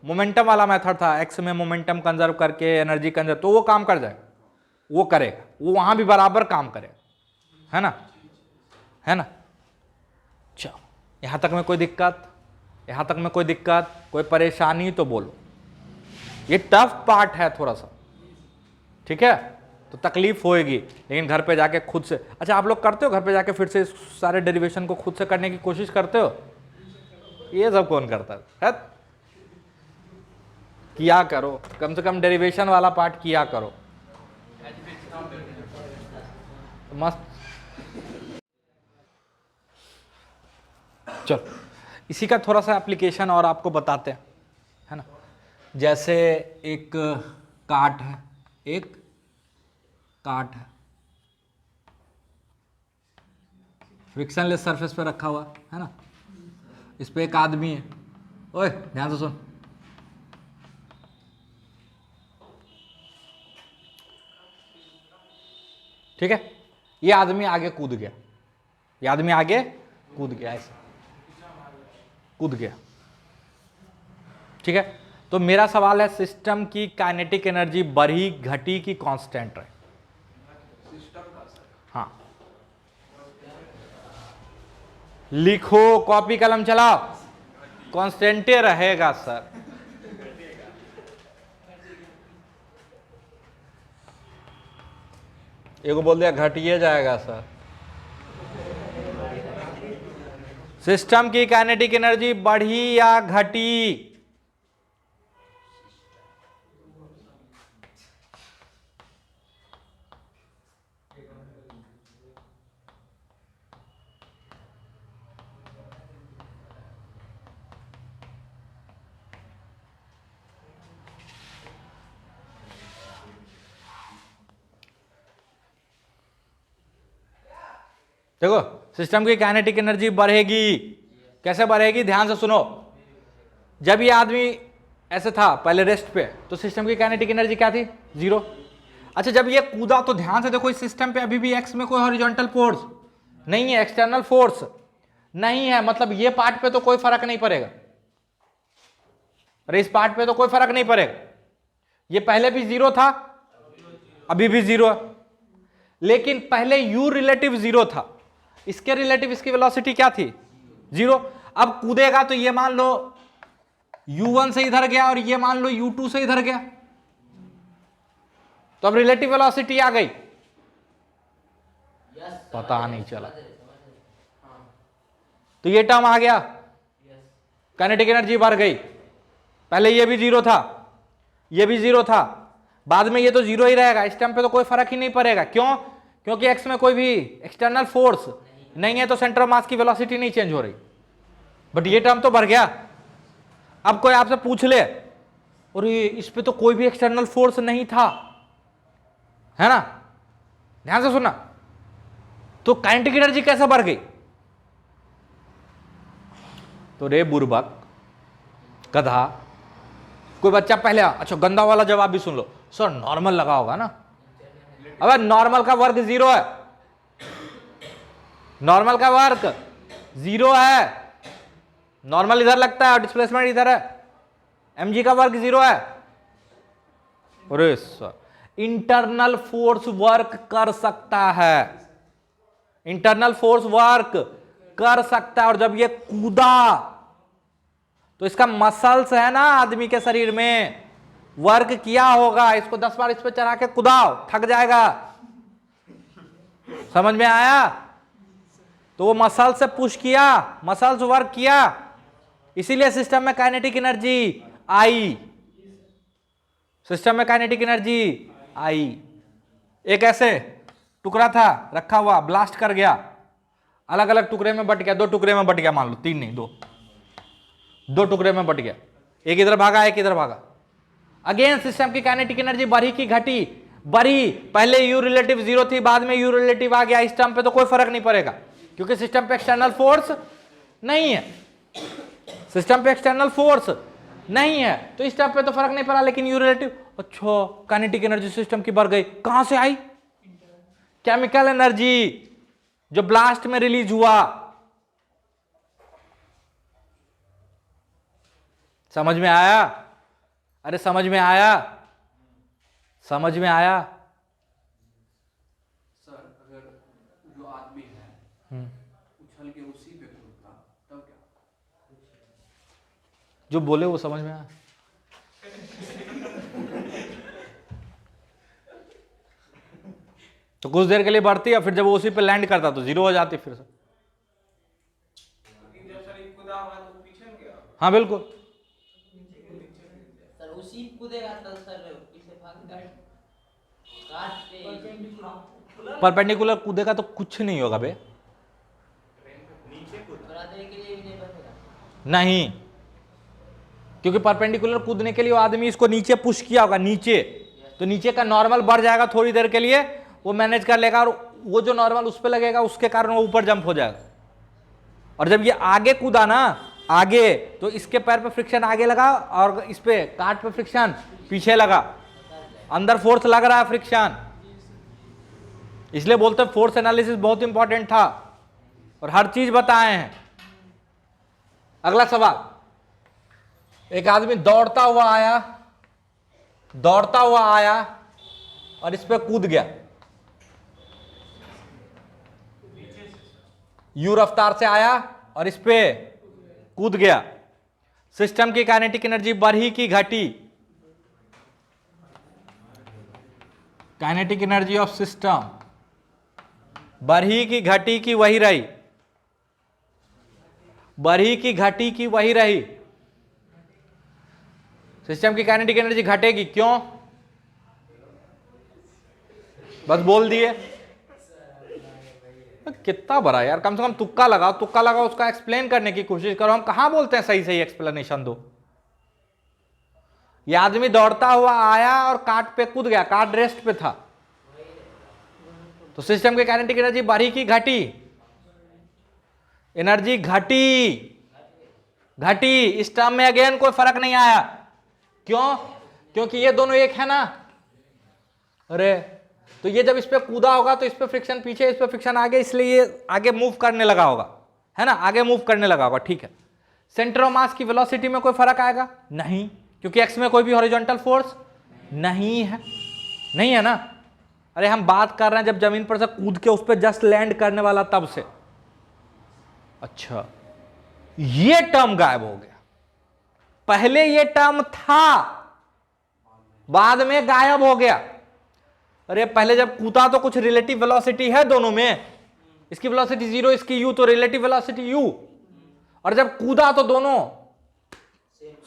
मोमेंटम वाला मेथड था, एक्स में मोमेंटम कंजर्व करके एनर्जी कंजर्व, तो वो काम कर जाएगा, वो करेगा, वो वहां भी बराबर काम करेगा, है ना। चलो, यहां तक में कोई दिक्कत, कोई परेशानी तो बोलो। ये टफ पार्ट है थोड़ा सा, ठीक है, तो तकलीफ होएगी, लेकिन घर पे जाके खुद से, अच्छा आप लोग करते हो घर पे जाके फिर से सारे डेरिवेशन को खुद से करने की कोशिश करते हो? ये सब कौन करता है? किया करो, कम से कम डेरिवेशन वाला पार्ट किया करो, मस्त। चलो इसी का थोड़ा सा एप्लीकेशन और आपको बताते हैं, है ना। जैसे एक काट है, एक काट है, फ्रिक्शनलेस सरफेस पे रखा हुआ है ना, इस पे एक आदमी है। ओए ध्यान से सुन, ठीक है। ये आदमी आगे कूद गया, ये आदमी आगे कूद गया, ऐसे कूद गया, ठीक है। तो मेरा सवाल है, सिस्टम की काइनेटिक एनर्जी बढ़ी घटी की कांस्टेंट रहे? हाँ लिखो, कॉपी कलम चलाओ, कांस्टेंटे रहेगा सर। एगो बोल दिया घटिए जाएगा सर। सिस्टम की काइनेटिक एनर्जी बढ़ी या घटी? देखो सिस्टम की काइनेटिक एनर्जी बढ़ेगी, कैसे बढ़ेगी? ध्यान से सुनो। जब ये आदमी ऐसे था पहले रेस्ट पे, तो सिस्टम की काइनेटिक एनर्जी क्या थी? 0। अच्छा जब ये कूदा तो ध्यान से देखो, इस सिस्टम पे अभी भी एक्स में कोई हॉरिजॉन्टल फोर्स नहीं है, एक्सटर्नल फोर्स नहीं है, मतलब ये पार्ट पे तो कोई फर्क नहीं पड़ेगा। अरे इस पार्ट पे तो कोई फर्क नहीं पड़ेगा, ये पहले भी 0 था, अभी भी 0 है, लेकिन पहले u रिलेटिव 0 था, इसके रिलेटिव इसकी वेलोसिटी क्या थी? 0। अब कूदेगा तो ये मान लो u1 से इधर गया और ये मान लो u2 से इधर गया, तो अब रिलेटिव वेलोसिटी आ गई, पता नहीं चला, तो ये टर्म आ गया, काइनेटिक एनर्जी बढ़ गई। पहले ये भी 0 था, ये भी 0 था, बाद में ये तो 0 ही रहेगा, इस टर्म पे तो कोई फर्क ही नहीं पड़ेगा। क्यों? क्योंकि एक्स में कोई भी एक्सटर्नल फोर्स नहीं है, तो सेंटर ऑफ मास की वेलोसिटी नहीं चेंज हो रही, बट ये टर्म तो बढ़ गया। अब कोई आपसे पूछ ले और इस पे तो कोई भी एक्सटर्नल फोर्स नहीं था, है ना, ध्यान से सुनना, तो काइनेटिक एनर्जी कैसे बढ़ गई? तो रे बुर्बक गधा, कोई बच्चा पहले, अच्छा गंदा वाला जवाब भी सुन लो, सर नॉर्मल लगा होगा ना। अबे नॉर्मल का वर्ग 0 है, नॉर्मल का वर्ग 0 है, नॉर्मल इधर लगता है और डिस्प्लेसमेंट इधर है, mg का वर्ग 0 है। अरे सर इंटरनल फोर्स वर्क कर सकता है, इंटरनल फोर्स वर्क कर सकता है, और जब ये कूदा तो इसका मसल्स है ना आदमी के शरीर में, वर्क किया होगा, इसको 10 बार इस पे चढ़ा के कूदाओ, थक जाएगा। समझ में आया? तो वो मसल से पुश किया, मसल्स वर्क किया, इसीलिए सिस्टम में काइनेटिक एनर्जी आई, सिस्टम में काइनेटिक एनर्जी आई। एक ऐसे टुकड़ा था रखा हुआ, ब्लास्ट कर गया, अलग अलग टुकड़े में बट गया, 2 टुकड़े में बट गया, मान लो 3 नहीं 2 टुकड़े में बट गया, एक इधर भागा एक इधर भागा। अगेन सिस्टम की काइनेटिक एनर्जी बढ़ी की घटी? बढ़ी। पहले u रिलेटिव 0 थी, बाद में u रिलेटिव आ गया, इस टर्म पे तो कोई फर्क नहीं पड़ेगा क्योंकि सिस्टम पे एक्सटर्नल फोर्स नहीं है, सिस्टम पे एक्सटर्नल फोर्स नहीं है, तो इस टर्म पे तो फर्क नहीं पड़ा, लेकिन u रिलेटिव, अच्छा काइनेटिक एनर्जी सिस्टम की बढ़ गई, कहां से आई? केमिकल एनर्जी जो ब्लास्ट में रिलीज हुआ। समझ में आया? अरे समझ में आया? समझ में आया? सर अगर जो आदमी है उछल के उसी पे कूदता तब क्या? जो बोले वो समझ में आया? तो कुछ देर के लिए बढ़ती है, फिर जब वो उसी पे लैंड करता तो 0 हो जाती फिर से। जब सर कूदा होगा तो पीछे में गया होगा। हाँ बिल्कुल, सर उसी कूदेगा तो सर पीछे भाग जाएगा। काट पे परपेंडिकुलर कूदेगा तो कुछ नहीं होगा बे, नीचे कूद थोड़ा देर के लिए भी नहीं बचेगा। नहीं, क्योंकि परपेंडिकुलर कूदने के लिए वो आदमी इसको नीचे पुश किया होगा, नीचे, तो नीचे का नॉर्मल बढ़ जाएगा थोड़ी देर के लिए, वो मैनेज कर लेगा, और वो जो नॉर्मल उस पर लगेगा उसके कारण वो ऊपर जंप हो जाएगा। और जब ये आगे कूदा ना, आगे, तो इसके पैर पे फ्रिक्शन आगे लगा और इस पे काट पे फ्रिक्शन पीछे लगा, अंदर फोर्स लग रहा है फ्रिक्शन। इसलिए बोलते हैं फोर्स एनालिसिस बहुत इंपॉर्टेंट था और हर चीज बताए हैं। अगला सवाल, एक आदमी दौड़ता हुआ आया और इस पे कूद गया, यू रफ्तार से आया और इस पे कूद गया। सिस्टम की काइनेटिक एनर्जी बढ़ी कि घटी? काइनेटिक एनर्जी ऑफ सिस्टम बढ़ी कि घटी कि वही रही? बढ़ी कि घटी कि वही रही? सिस्टम की काइनेटिक एनर्जी घटेगी, क्यों? बस बोल दिए। कितना बड़ा यार, कम से कम तुक्का लगाओ, उसका एक्सप्लेन करने की कोशिश करो। हम कहां बोलते हैं सही एक्सप्लेनेशन दो। ये आदमी दौड़ता हुआ आया और काट पे कूद गया, काट रेस्ट पे था, तो सिस्टम की काइनेटिक एनर्जी बढ़ी कि घटी? एनर्जी घटी। इस टर्म में अगेन कोई फर्क नहीं आया, क्यों? क्योंकि ये दोनों एक है ना। अरे तो ये जब इस पे कूदा होगा तो इस पे फ्रिक्शन पीछे, इस पे फ्रिक्शन आगे, इसलिए ये आगे मूव करने लगा होगा, है ना, आगे मूव करने लगा होगा, ठीक है। सेंटर ऑफ मास की वेलोसिटी में कोई फर्क आएगा? नहीं, क्योंकि एक्स में कोई भी हॉरिजॉन्टल फोर्स नहीं है ना। अरे हम बात कर रहे हैं जब जमीन पर से कूद के उस पर जस्ट लैंड करने वाला तब से। अच्छा, ये टर्म गायब हो गया। पहले ये टर्म था, बाद में गायब हो गया। अरे पहले जब कूदा तो कुछ रिलेटिव वेलोसिटी है दोनों में, इसकी वेलोसिटी 0, इसकी u, तो रिलेटिव वेलोसिटी u। और जब कूदा तो दोनों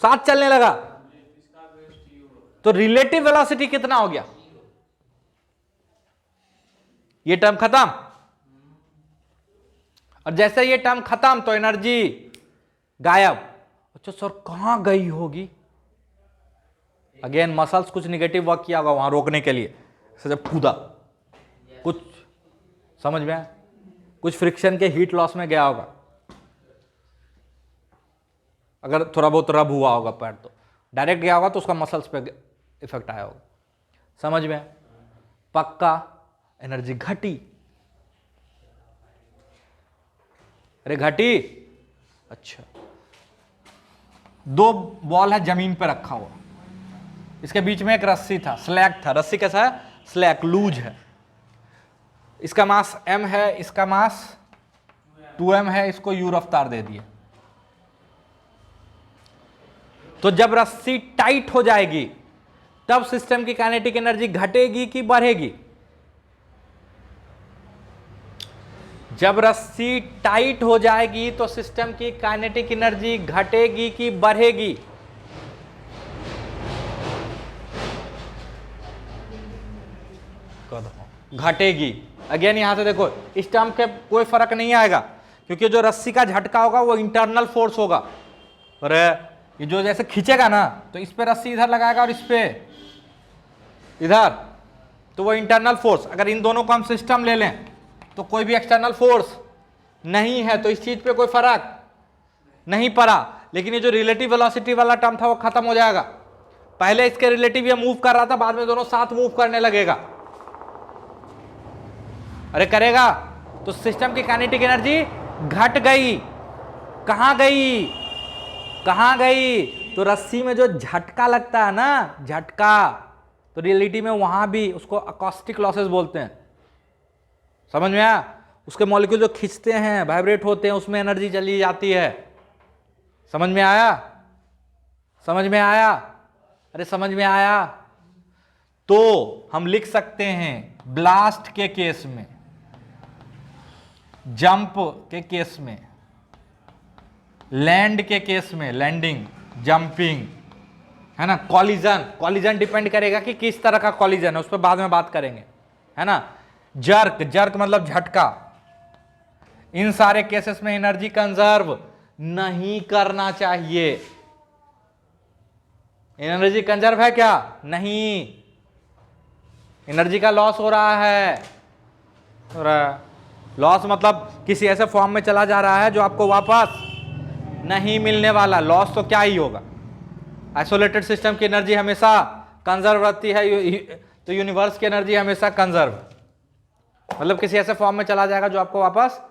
साथ चलने लगा, तो रिलेटिव वेलोसिटी कितना हो गया? ये टर्म खत्म। और जैसे ये टर्म खत्म तो एनर्जी गायब। अच्छा सर कहां गई होगी? अगेन मसल्स कुछ निगेटिव वर्क किया होगा वहां रोकने के लिए, जब कूदा कुछ समझ में आया, कुछ फ्रिक्शन के हीट लॉस में गया होगा, अगर थोड़ा बहुत रब हुआ होगा पैर, तो डायरेक्ट गया होगा तो उसका मसल्स पे इफेक्ट आया होगा। समझ में? पक्का एनर्जी घटी। अरे घटी। अच्छा, दो बॉल है जमीन पे रखा हुआ, इसके बीच में एक रस्सी था, स्लैग था। रस्सी कैसा है? स्लैग, लूज है। इसका मास m है, इसका मास 2m है, इसको u रफ्तार दे दिए। तो जब रस्सी टाइट हो जाएगी तब सिस्टम की काइनेटिक एनर्जी घटेगी कि बढ़ेगी? जब रस्सी टाइट हो जाएगी तो सिस्टम की काइनेटिक एनर्जी घटेगी कि बढ़ेगी? घटेगी। अगेन यहां से देखो, इस टर्म के कोई फर्क नहीं आएगा, क्योंकि जो रस्सी का झटका होगा वो इंटरनल फोर्स होगा। अरे ये जो जैसे खींचेगा ना, तो इस पे रस्सी इधर लगाएगा और इस पे इधर, तो वो इंटरनल फोर्स। अगर इन दोनों को हम सिस्टम ले लें तो कोई भी एक्सटर्नल फोर्स नहीं है, तो इस चीज पे कोई फर्क नहीं पड़ा। लेकिन ये जो रिलेटिव वेलोसिटी वाला टर्म था वो खत्म हो जाएगा। पहले इसके रिलेटिव ये मूव कर रहा था, बाद में दोनों साथ मूव करने लगेगा। अरे करेगा तो सिस्टम की काइनेटिक एनर्जी घट गई। कहां गई? कहां गई? तो रस्सी में जो झटका लगता है ना, झटका, तो रियलिटी में वहां भी उसको अकॉस्टिक लॉसेस बोलते हैं। समझ में आया? उसके मॉलिक्यूल जो खींचते हैं, वाइब्रेट होते हैं, उसमें एनर्जी चली जाती है। समझ में आया? समझ में आया? अरे समझ में आया? तो हम लिख सकते हैं ब्लास्ट के केस में, जंप के केस में लैंड के केस में लैंडिंग, जंपिंग, है ना, कॉलिजन, कॉलिजन डिपेंड करेगा कि किस तरह का कॉलिजन है, उस पर बाद में बात करेंगे, है ना। जर्क, जर्क मतलब झटका, इन सारे केसेस में एनर्जी कंजर्व नहीं करना चाहिए। एनर्जी कंजर्व है क्या? नहीं, एनर्जी का लॉस हो रहा है। लॉस मतलब किसी ऐसे फॉर्म में चला जा रहा है जो आपको वापस नहीं मिलने वाला। लॉस तो क्या ही होगा। आइसोलेटेड सिस्टम की एनर्जी हमेशा कंजर्व रहती है, तो यूनिवर्स की एनर्जी हमेशा कंजर्व, मतलब किसी ऐसे फॉर्म में चला जाएगा जो आपको वापस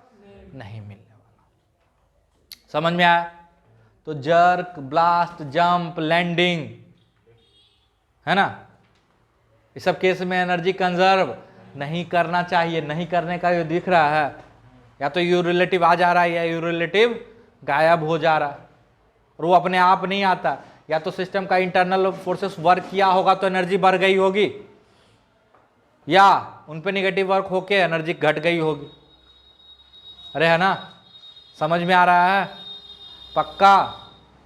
नहीं मिलने वाला। समझ में आया? तो जर्क, ब्लास्ट, जंप, लैंडिंग, है ना, इस सब केस में एनर्जी कंजर्व नहीं करना चाहिए। नहीं करने का जो दिख रहा है, या तो यू रिलेटिव आ जा रहा है या यू रिलेटिव गायब हो जा रहा है, और वो अपने आप नहीं आता। या तो सिस्टम का इंटरनल फोर्सेस वर्क किया होगा तो एनर्जी बढ़ गई होगी, या उन पे नेगेटिव वर्क होके एनर्जी घट गई होगी। अरे है ना, समझ में आ रहा है? पक्का?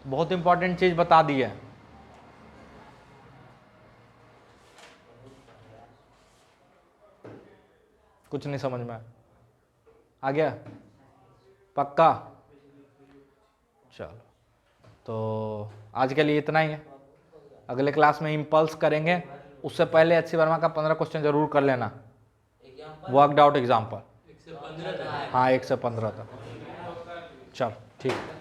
बहुत इंपॉर्टेंट चीज बता दी है। कुछ नहीं समझ में आ गया? पक्का? चलो, तो आज के लिए इतना ही है। अगले क्लास में इम्पल्स करेंगे, उससे पहले अच्छी वर्मा का 15 क्वेश्चन जरूर कर लेना, वर्कड आउट एग्जाम्पल। हाँ, 1 से 15 तक। चलो ठीक है।